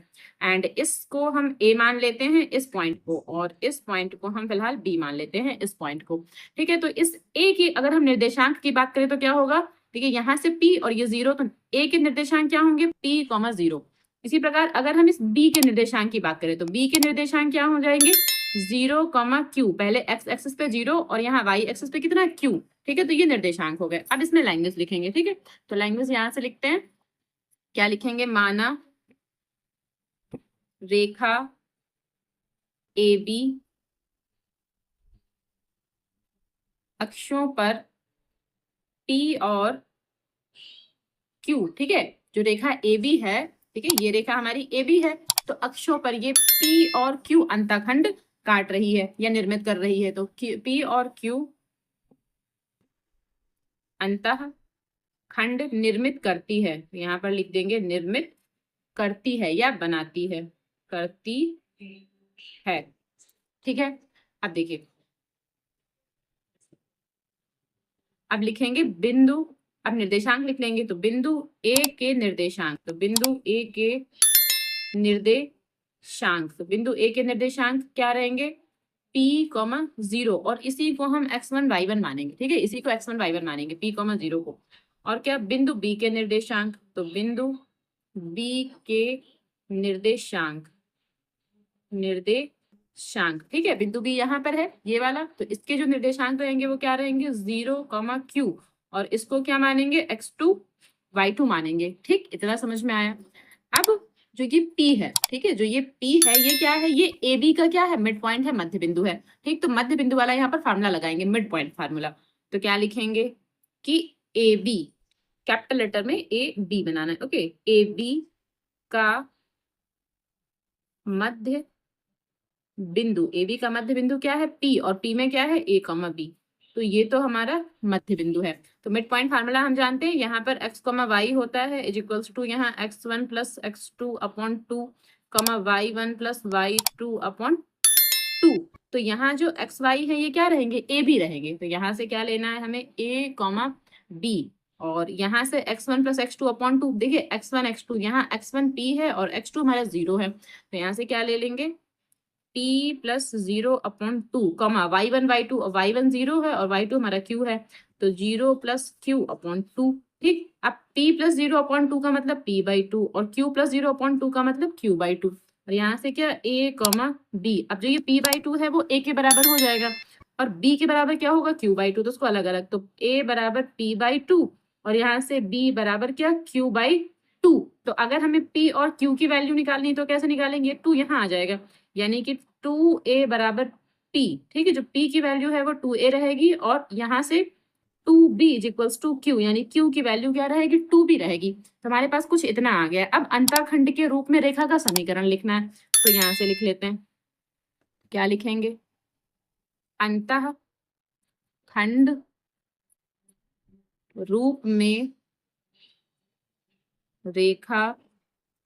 एंड इसको हम ए मान लेते हैं इस पॉइंट को, और इस पॉइंट को हम फिलहाल बी मान लेते हैं इस पॉइंट को। ठीक है, तो इस ए की अगर हम निर्देशांक की बात करें तो क्या होगा, ठीक है, यहाँ से पी और ये 0, तो ए के निर्देशांक क्या होंगे पी कॉमा 0। इसी प्रकार अगर हम इस बी के निर्देशांक की बात करें तो बी के निर्देशांक क्या हो जाएंगे 0 कॉमा क्यू, पहले एक्स एक्सिस पे 0 और यहाँ वाई एक्सिस पे कितना क्यू। ठीक है, तो ये निर्देशांक हो गए। अब इसमें लैंग्वेज लिखेंगे। ठीक है, तो लैंग्वेज यहाँ से लिखते हैं, क्या लिखेंगे, माना रेखा ए बी अक्षों पर P और Q। ठीक है, जो रेखा ए बी है, ठीक है, ये रेखा हमारी ए बी है, तो अक्षों पर ये P और Q अंतःखंड काट रही है या निर्मित कर रही है, तो P और Q अंतःखंड निर्मित करती है, तो यहाँ पर लिख देंगे निर्मित करती है या बनाती है, करती है। ठीक है, अब देखिए, अब लिखेंगे बिंदु, अब निर्देशांक लिख लेंगे, तो बिंदु ए के निर्देशांक, तो बिंदु ए के निर्देशांक, तो बिंदु ए के निर्देशांक क्या रहेंगे P, 0, और इसी को हम x1 y1 मानेंगे। ठीक है, इसी को x1 y1 मानेंगे P, 0 को। और क्या बिंदु B के निर्देशांक, तो बिंदु B के निर्देशांक, ठीक है, बिंदु बी यहाँ पर है ये वाला, तो इसके जो निर्देशांक रहेंगे वो क्या रहेंगे 0, Q, और इसको क्या मानेंगे x2 y2 मानेंगे। ठीक, इतना समझ में आया। अब जो ये P है, ठीक है, जो ये P है ये क्या है, ये ए बी का क्या है मिड पॉइंट है, मध्य बिंदु है। ठीक, तो मध्य बिंदु वाला यहाँ पर फार्मूला लगाएंगे, मिड पॉइंट फार्मूला। तो क्या लिखेंगे कि ए बी, कैपिटल लेटर में ए बी बनाना है। ओके, ए बी का मध्य बिंदु, ए बी का मध्य बिंदु क्या है P, और P में क्या है a, B, तो ये तो हमारा मध्य बिंदु है। तो मिड पॉइंट फार्मूला हम जानते हैं, यहाँ पर x, y होता है इज इक्वल्स टू यहाँ x1 plus x2 upon 2, y1 plus y2 upon 2। तो यहाँ जो x y है ये क्या रहेंगे a b रहेंगे, तो यहाँ से क्या लेना है हमें a, b, और यहाँ से x1 प्लस x2 अपॉन 2, देखिए x1 x2, यहाँ x1 p है और x2 हमारा 0 है, तो यहाँ से क्या ले लेंगे P plus 0 upon 2, y1 y2, y1 0 है और y2 हमारा q है, तो 0 प्लस q अपॉन 2। ठीक, अब P प्लस 0 अपॉन 2 का मतलब P बाई 2 और Q प्लस 0 अपॉन 2 का मतलब Q बाई 2, और यहाँ से क्या A, B, अब जो ये P बाई 2 है वो A के बराबर हो जाएगा और B के बराबर क्या होगा Q बाई 2, तो उसको अलग अलग, तो A बराबर P बाई 2 और यहाँ से B बराबर क्या Q बाई 2। तो अगर हमें P और Q की वैल्यू निकालनी है तो कैसे निकालेंगे, 2 यहाँ आ जाएगा, यानी कि 2a बराबर p। ठीक है, जो p की वैल्यू है वो 2a रहेगी और यहाँ से 2b is equals to q, यानी q की वैल्यू क्या रहेगी 2b रहेगी। तो हमारे पास कुछ इतना आ गया। अब अंतःखंड के रूप में रेखा का समीकरण लिखना है, तो यहाँ से लिख लेते हैं, क्या लिखेंगे, अंतःखंड रूप में रेखा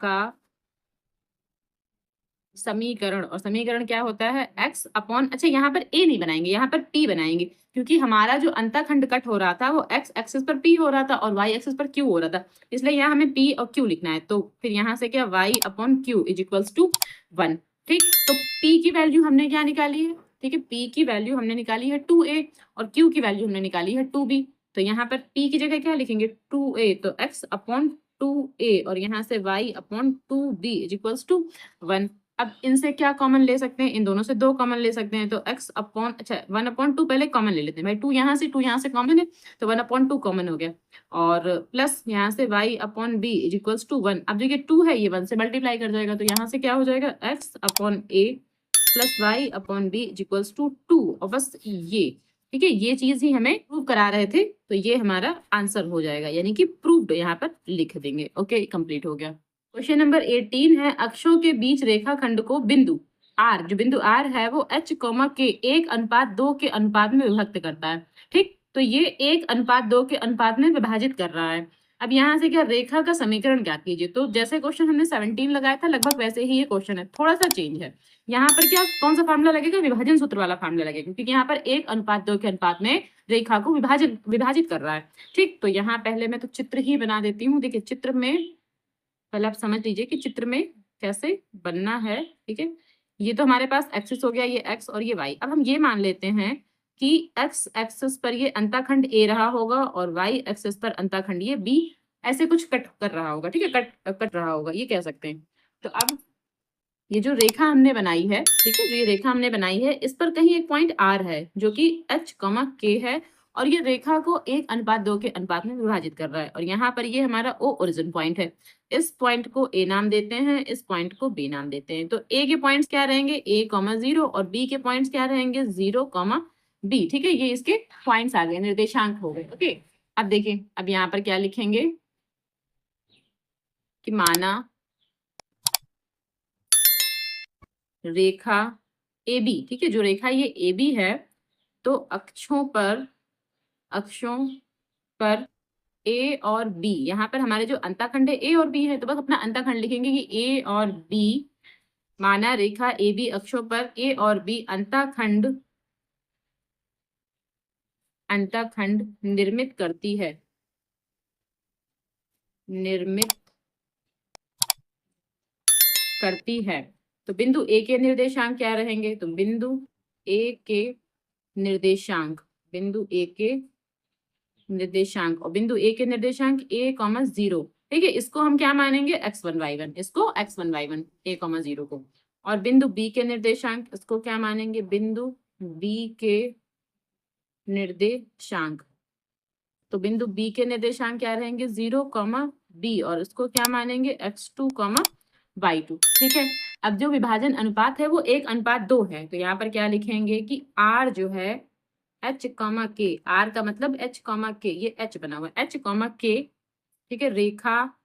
का समीकरण, और समीकरण क्या होता है x अपॉन, अच्छा यहाँ पर a नहीं बनाएंगे, यहाँ पर p बनाएंगे, क्योंकि हमारा जो अंतःखंड कट हो रहा था वो x एक्सिस पर p हो रहा था और y एक्सिस पर q हो रहा था, इसलिए यहाँ हमें p और q लिखना है। तो फिर यहाँ से क्या y upon q is equals to 1। ठीक, तो p की वैल्यू हमने क्या निकाली है, ठीक है, p की वैल्यू हमने निकाली है 2a और q की वैल्यू हमने निकाली है 2b। तो यहाँ पर p की जगह क्या लिखेंगे 2a, तो x अपॉन 2a और यहाँ से y upon 2b is equals to 1। अब इनसे क्या कॉमन ले सकते हैं, इन दोनों से 2 कॉमन ले सकते हैं, तो x अपॉन, अच्छा 1/2 पहले कॉमन ले लेते हैं भाई, 2 यहाँ से कॉमन है, तो 1/2 कॉमन हो गया, और प्लस यहाँ से y upon b is equals to 1। अब देखिए 2 है, ये 1 से मल्टीप्लाई कर जाएगा, तो यहाँ से क्या हो जाएगा x upon a plus y upon b is equals to 2, और बस ये, ठीक है, ये चीज ही हमें प्रूव करा रहे थे, तो ये हमारा आंसर हो जाएगा, यानी कि प्रूव्ड यहाँ पर लिख देंगे। ओके, कंप्लीट हो गया। क्वेश्चन नंबर 18 है, अक्षों के बीच रेखाखंड को बिंदु आर, जो बिंदु आर है वो h के 1:2 के अनुपात में विभक्त करता है। ठीक, तो ये 1:2 के अनुपात में विभाजित कर रहा है। अब यहाँ से क्या रेखा का समीकरण ज्ञात कीजिए, तो जैसे क्वेश्चन हमने 17 लगाया था लगभग वैसे ही ये क्वेश्चन है, थोड़ा सा चेंज है। यहाँ पर क्या, कौन सा फार्मूला लगेगा, विभाजन सूत्र वाला फार्मूला लगेगा, क्योंकि यहाँ पर 1:2 के अनुपात में रेखा को विभाजित कर रहा है। ठीक, तो यहाँ पहले मैं तो चित्र ही बना देती हूँ। देखिए चित्र में पहले आप समझ लीजिए कि चित्र में कैसे बनना है। ठीक है, ये तो हमारे पास एक्सिस हो गया, ये x और ये y। अब हम ये मान लेते हैं कि x एक्सिस पर ये अंतःखंड a रहा होगा और y एक्सिस पर अंतःखंड ये b ऐसे कुछ कट कर रहा होगा। ठीक है, कट रहा होगा, ये कह सकते हैं। तो अब ये जो रेखा हमने बनाई है, ठीक है, जो ये रेखा हमने बनाई है, इस पर कहीं एक पॉइंट R है जो कि h, k है, और ये रेखा को 1:2 के अनुपात में विभाजित कर रहा है, और यहाँ पर ये हमारा O ओरिजिन पॉइंट है। इस पॉइंट को A नाम देते हैं, इस पॉइंट को B नाम देते हैं। तो A के पॉइंट्स क्या रहेंगे, a, 0, और B के पॉइंट्स क्या रहेंगे 0, B। ठीक है, ये इसके पॉइंट्स आ गए, निर्देशांक हो गए। ओके, अब देखिए, अब यहाँ पर क्या लिखेंगे कि माना रेखा AB, ठीक है, जो रेखा ये AB है, तो अक्षों पर A और B, यहाँ पर हमारे जो अंतःखंड है A और B है, तो बस अपना अंतःखंड लिखेंगे कि A और B, माना रेखा AB अक्षों पर A और B अंतःखंड निर्मित करती है, तो बिंदु A के निर्देशांक क्या रहेंगे, तो बिंदु A के निर्देशांक, और बिंदु A के निर्देशांक a, 0। ठीक है, इसको हम क्या मानेंगे x1 y1, इसको x1 y1 a, 0 को, और बिंदु B के निर्देशांक, इसको क्या मानेंगे, बिंदु B के निर्देशांक, तो बिंदु B के निर्देशांक क्या रहेंगे 0, B, और इसको क्या मानेंगे x2, y2। ठीक है, अब जो विभाजन अनुपात है वो 1:2 है, तो यहाँ पर क्या लिखेंगे कि R जो है h, k, R का मतलब h, k, ये h बना हुआ है, h, k, ठीक है, रेखा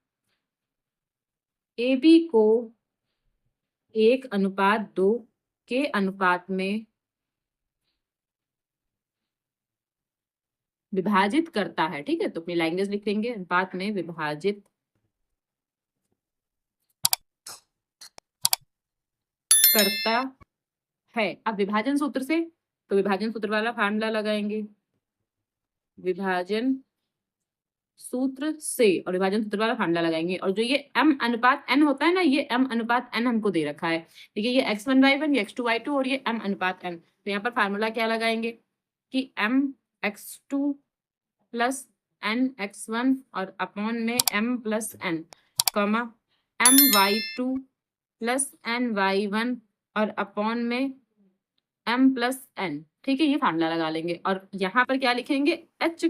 AB को 1:2 के अनुपात में विभाजित करता है। ठीक है, तो अपनी लैंग्वेज लिख लेंगे, अनुपात में विभाजित करता है। अब विभाजन सूत्र से, तो विभाजन सूत्र वाला फार्मूला लगाएंगे, विभाजन सूत्र से, और विभाजन सूत्र वाला फार्मूला लगाएंगे, और जो ये m/n होता है ना, ये m/n हमको दे रखा है। ठीक है, ये x1 y1, ये x2 y2, और ये m/n। तो यहाँ पर फार्मूला क्या लगाएंगे कि m(x2) प्लस n(x1) और अपॉन में m+n, m(y2) प्लस n(y1) और अपॉन में m+n। ठीक है, ये फार्मूला लगा लेंगे, और यहाँ पर क्या लिखेंगे h,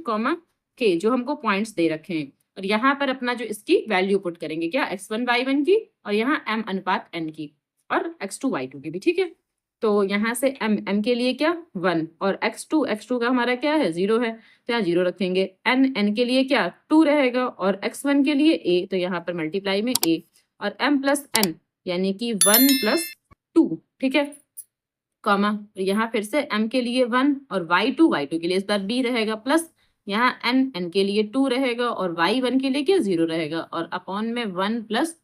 k, जो हमको पॉइंट्स दे रखे हैं, और यहाँ पर अपना जो इसकी वैल्यू पुट करेंगे, क्या x1 y1 की, और यहाँ m/n की, और x2 y2 की भी। ठीक है, तो यहाँ से m के लिए क्या 1, और x2 का हमारा क्या है 0 है, तो यहाँ 0 रखेंगे। n के लिए क्या 2 रहेगा, और x1 के लिए a, तो यहाँ पर मल्टीप्लाई में a, और m+n यानी कि 1+2। ठीक है, कॉमा, यहाँ फिर से m के लिए 1, और y2 के लिए इस बार b रहेगा, प्लस यहाँ n के लिए 2 रहेगा और y1 के लिए क्या 0 रहेगा और अपॉन में 1 प्लस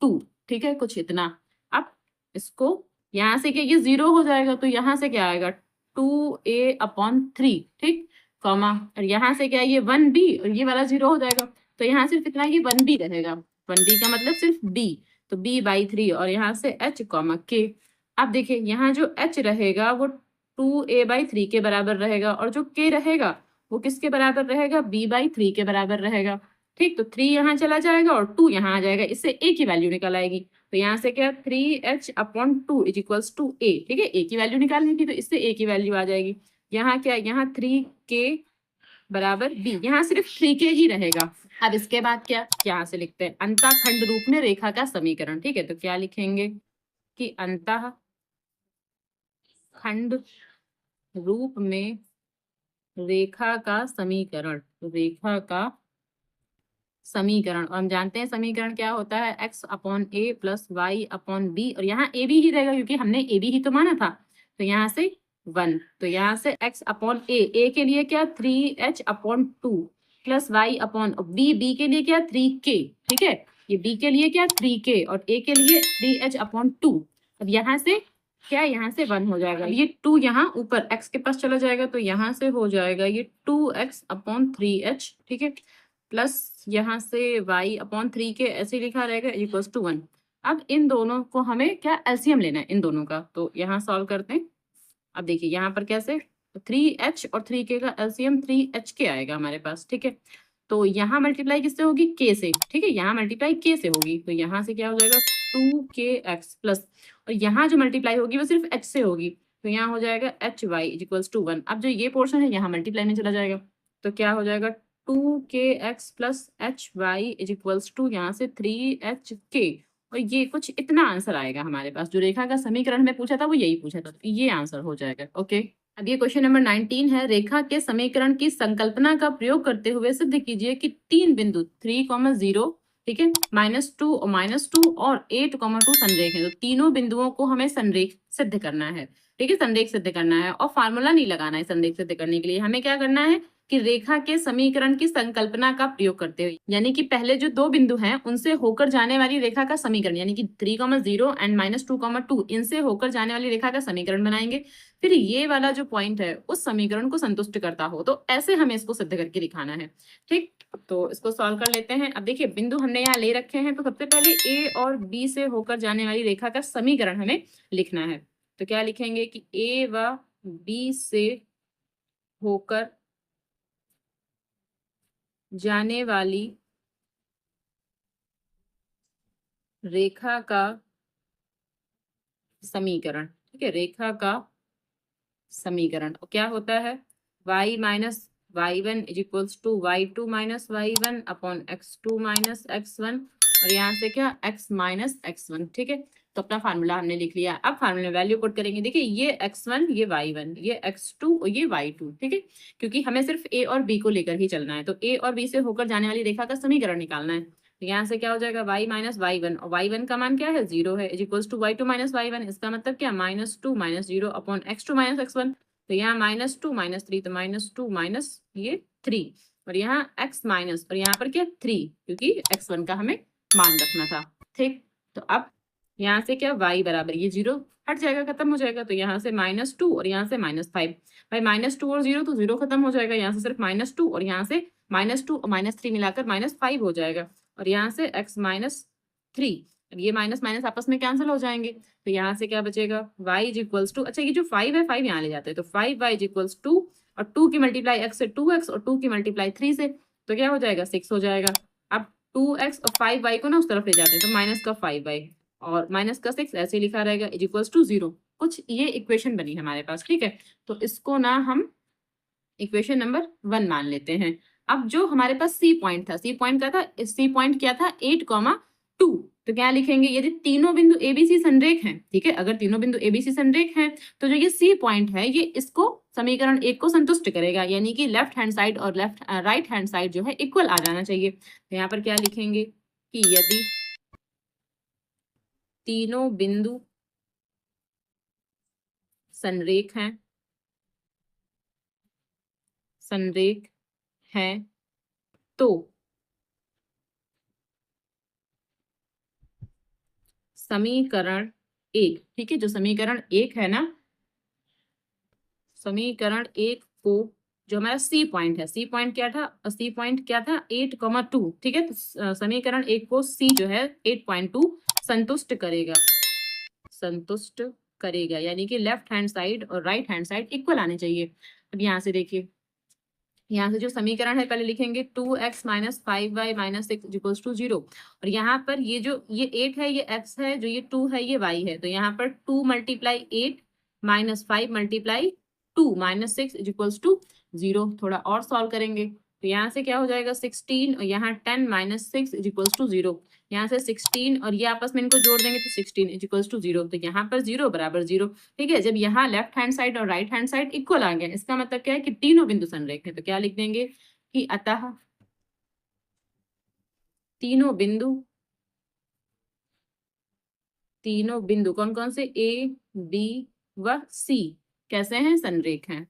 2, ठीक है, कुछ इतना। अब इसको यहाँ से क्या ये 0 हो जाएगा तो यहाँ से क्या आएगा 2a अपॉन 3, ठीक, कॉमा, और यहाँ से क्या ये 1b और ये वाला 0 हो जाएगा तो यहाँ सिर्फ इतना ये 1b रहेगा, 1b का मतलब सिर्फ b, तो b/3 और यहाँ से h कॉमा k। अब देखिए यहाँ जो h रहेगा वो 2a/3 के बराबर रहेगा और जो k रहेगा वो किसके बराबर रहेगा b/3 के बराबर रहेगा, ठीक, तो 3 यहाँ चला जाएगा और 2 यहाँ आ जाएगा, इससे a की वैल्यू निकल आएगी तो यहाँ से क्या 3h upon 2 is equals to a, ठीक है, a की वैल्यू निकालनी थी तो इससे a की वैल्यू आ जाएगी। यहाँ क्या यहाँ 3k बराबर b, यहाँ सिर्फ 3k ही रहेगा। अब इसके बाद क्या यहाँ से लिखते हैं अंतःखंड रूप में रेखा का समीकरण, ठीक है, तो क्या लिखेंगे कि अंतःखंड रूप में रेखा का समीकरण, रेखा का समीकरण, और हम जानते हैं समीकरण क्या होता है x upon a plus y upon B, और यहाँ ए बी ही रहेगा क्योंकि हमने ए बी ही तो माना था, तो यहाँ से 1, तो यहाँ से x अपॉन ए के लिए क्या 3h upon 2 plus y upon b के लिए क्या 3k, ठीक है, ये b के लिए क्या 3k और a के लिए 3h अपॉन 2। अब यहाँ से क्या यहाँ से 1 हो जाएगा, ये 2 यहाँ ऊपर x के पास चला जाएगा तो यहाँ से हो जाएगा ये 2x अपॉन 3h, ठीक है, प्लस यहाँ से y अपॉन 3k ऐसे लिखा रहेगा इक्वल्स टू 1। अब इन दोनों को हमें क्या एलसीएम लेना है इन दोनों का, तो यहाँ सॉल्व करते हैं। अब देखिए यहाँ पर कैसे 3h और 3k का एलसीएम 3hk आएगा हमारे पास, ठीक है, तो यहाँ मल्टीप्लाई किससे होगी k से, ठीक है, यहाँ मल्टीप्लाई k से होगी तो यहाँ से क्या हो जाएगा 2kx प्लस, और यहाँ जो मल्टीप्लाई होगी वो सिर्फ h से होगी तो यहाँ हो जाएगा hy इक्वल्स टू 1। अब जो ये पोर्शन है यहाँ मल्टीप्लाई में चला जाएगा तो क्या हो जाएगा 2kx plus hy is equals to यहाँ से 3hk, और ये कुछ इतना आंसर आएगा हमारे पास। जो रेखा का समीकरण में पूछा था वो यही पूछा था, तो ये आंसर हो जाएगा। ओके, अब ये क्वेश्चन नंबर 19 है, रेखा के समीकरण की संकल्पना का प्रयोग करते हुए सिद्ध कीजिए कि 3 बिंदु 3,0, ठीक है, -2 और -2 और 8,2 संरेख है, तो तीनों बिंदुओं को हमें संरेख सिद्ध करना है, ठीक है, संरेख सिद्ध करना है और फार्मूला नहीं लगाना है। संरेख सिद्ध करने के लिए हमें क्या करना है कि रेखा के समीकरण की संकल्पना का प्रयोग करते हुए, यानी कि पहले जो 2 बिंदु हैं उनसे होकर जाने वाली रेखा का समीकरण, यानी कि 3,0 एंड -2,2 इनसे होकर जाने वाली रेखा का समीकरण बनाएंगे। फिर ये वाला जो पॉइंट है उस समीकरण को संतुष्ट करता हो, तो ऐसे हमें इसको सिद्ध करके दिखाना है, ठीक, तो इसको सॉल्व कर लेते हैं। अब देखिए बिंदु हमने यहाँ ले रखे हैं तो सबसे पहले ए और बी से होकर जाने वाली रेखा का समीकरण हमें लिखना है, तो क्या लिखेंगे कि ए व बी से होकर जाने वाली रेखा का समीकरण, ठीक है, रेखा का समीकरण क्या होता है y minus y1 is equals to y2 minus y1 upon x2 minus x1, और यहाँ से क्या x माइनस x1, ठीक है, तो अपना फार्मूला हमने लिख लिया। अब फार्मूले में वैल्यू पुट करेंगे, देखिए ये x1 ये y1 ये x2 और ये y2, ठीक है, क्योंकि हमें सिर्फ a और b को लेकर ही चलना है, तो a और b से होकर जाने वाली रेखा का समीकरण निकालना है, तो यहाँ से क्या हो जाएगा y माइनस y1, और y1 का मान क्या है 0 है, is equals to y2 minus y1, इसका मतलब क्या -2 minus 0 upon x2 minus x1, तो यहाँ -2 -3 तो -2 माइनस ये 3, और यहाँ x माइनस और यहाँ पर क्या 3, क्योंकि x1 का हमें मान रखना था, ठीक, तो अब यहाँ से क्या y बराबर ये 0 हट जाएगा, खत्म हो जाएगा, तो यहाँ से -2 और यहाँ से -5, भाई -2 और 0 तो 0 खत्म हो जाएगा, यहाँ से सिर्फ -2 और यहाँ से -2 और -3 मिलाकर -5 हो जाएगा, और यहाँ से x माइनस 3, अब ये माइनस माइनस आपस में कैंसिल हो जाएंगे, तो यहाँ से क्या बचेगा y इज इक्वल्स टू, अच्छा ये जो 5 है 5 यहाँ ले जाते हैं, तो 5y इज इक्वल्स टू, और 2 की मल्टीप्लाई x से 2x और 2 की मल्टीप्लाई 3 से, तो क्या हो जाएगा 6 हो जाएगा। अब 2x और 5y को ना उस तरफ ले जाते हैं, तो माइनस का 5y और माइनस का 6 ऐसे ही लिखा रहेगा इज इक्वल्स टू 0, कुछ ये इक्वेशन बनी हमारे पास, ठीक है, तो इसको ना हम इक्वेशन नंबर 1 मान लेते हैं। अब जो हमारे पास सी पॉइंट था, सी पॉइंट क्या था, सी पॉइंट क्या था 8,2, तो क्या लिखेंगे यदि तीनों बिंदु एबीसी संरेख हैं, ठीक है, अगर तीनों बिंदु एबीसी संरेख हैं तो जो ये सी पॉइंट है ये इसको समीकरण 1 को संतुष्ट करेगा, यानी कि लेफ्ट हैंड साइड और राइट हैंड साइड जो है इक्वल आ जाना चाहिए, तो यहाँ पर क्या लिखेंगे कि यदि तीनों बिंदु संरेख हैं, संरेख है तो समीकरण 1, ठीक है, जो समीकरण 1 है ना, समीकरण 1 को, जो हमारा सी पॉइंट है, सी पॉइंट क्या था 8,2, ठीक है। तो समीकरण 1 को सी जो है 8.2 संतुष्ट करेगा, संतुष्ट करेगा, यानी कि लेफ्ट हैंड साइड और राइट हैंड साइड इक्वल आने चाहिए। अब यहाँ से देखिए, यहाँ से जो समीकरण है पहले लिखेंगे 2x minus 5y minus 6 equals to 0। और यहाँ पर ये 8 है, ये x है, जो ये 2 है, ये y है। तो यहाँ पर 2 multiply 8 minus 5 multiply 2 minus 6 equals to 0। थोड़ा और सॉल्व करेंगे तो यहाँ से क्या हो जाएगा 16, और यहाँ 10 माइनस 6 इक्वल्स टू 0। यहाँ से 16 और ये आपस में इनको जोड़ देंगे तो 16 इक्वल्स टू 0। तो यहाँ पर 0 बराबर 0, ठीक है। जब यहाँ लेफ्ट हैंड साइड और राइट हैंड साइड इक्वल आ गए, इसका मतलब क्या है कि तीनों बिंदु संरेख है। तो क्या लिख देंगे कि अतः तीनों बिंदु कौन कौन से, ए बी व सी कैसे हैं, संरेख हैं,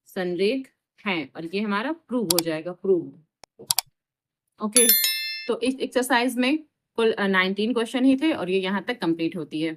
संरेख हैं। और ये हमारा प्रूव हो जाएगा, प्रूव। ओके, तो इस एक्सरसाइज में कुल 19 क्वेश्चन ही थे और ये यहाँ तक कंप्लीट होती है।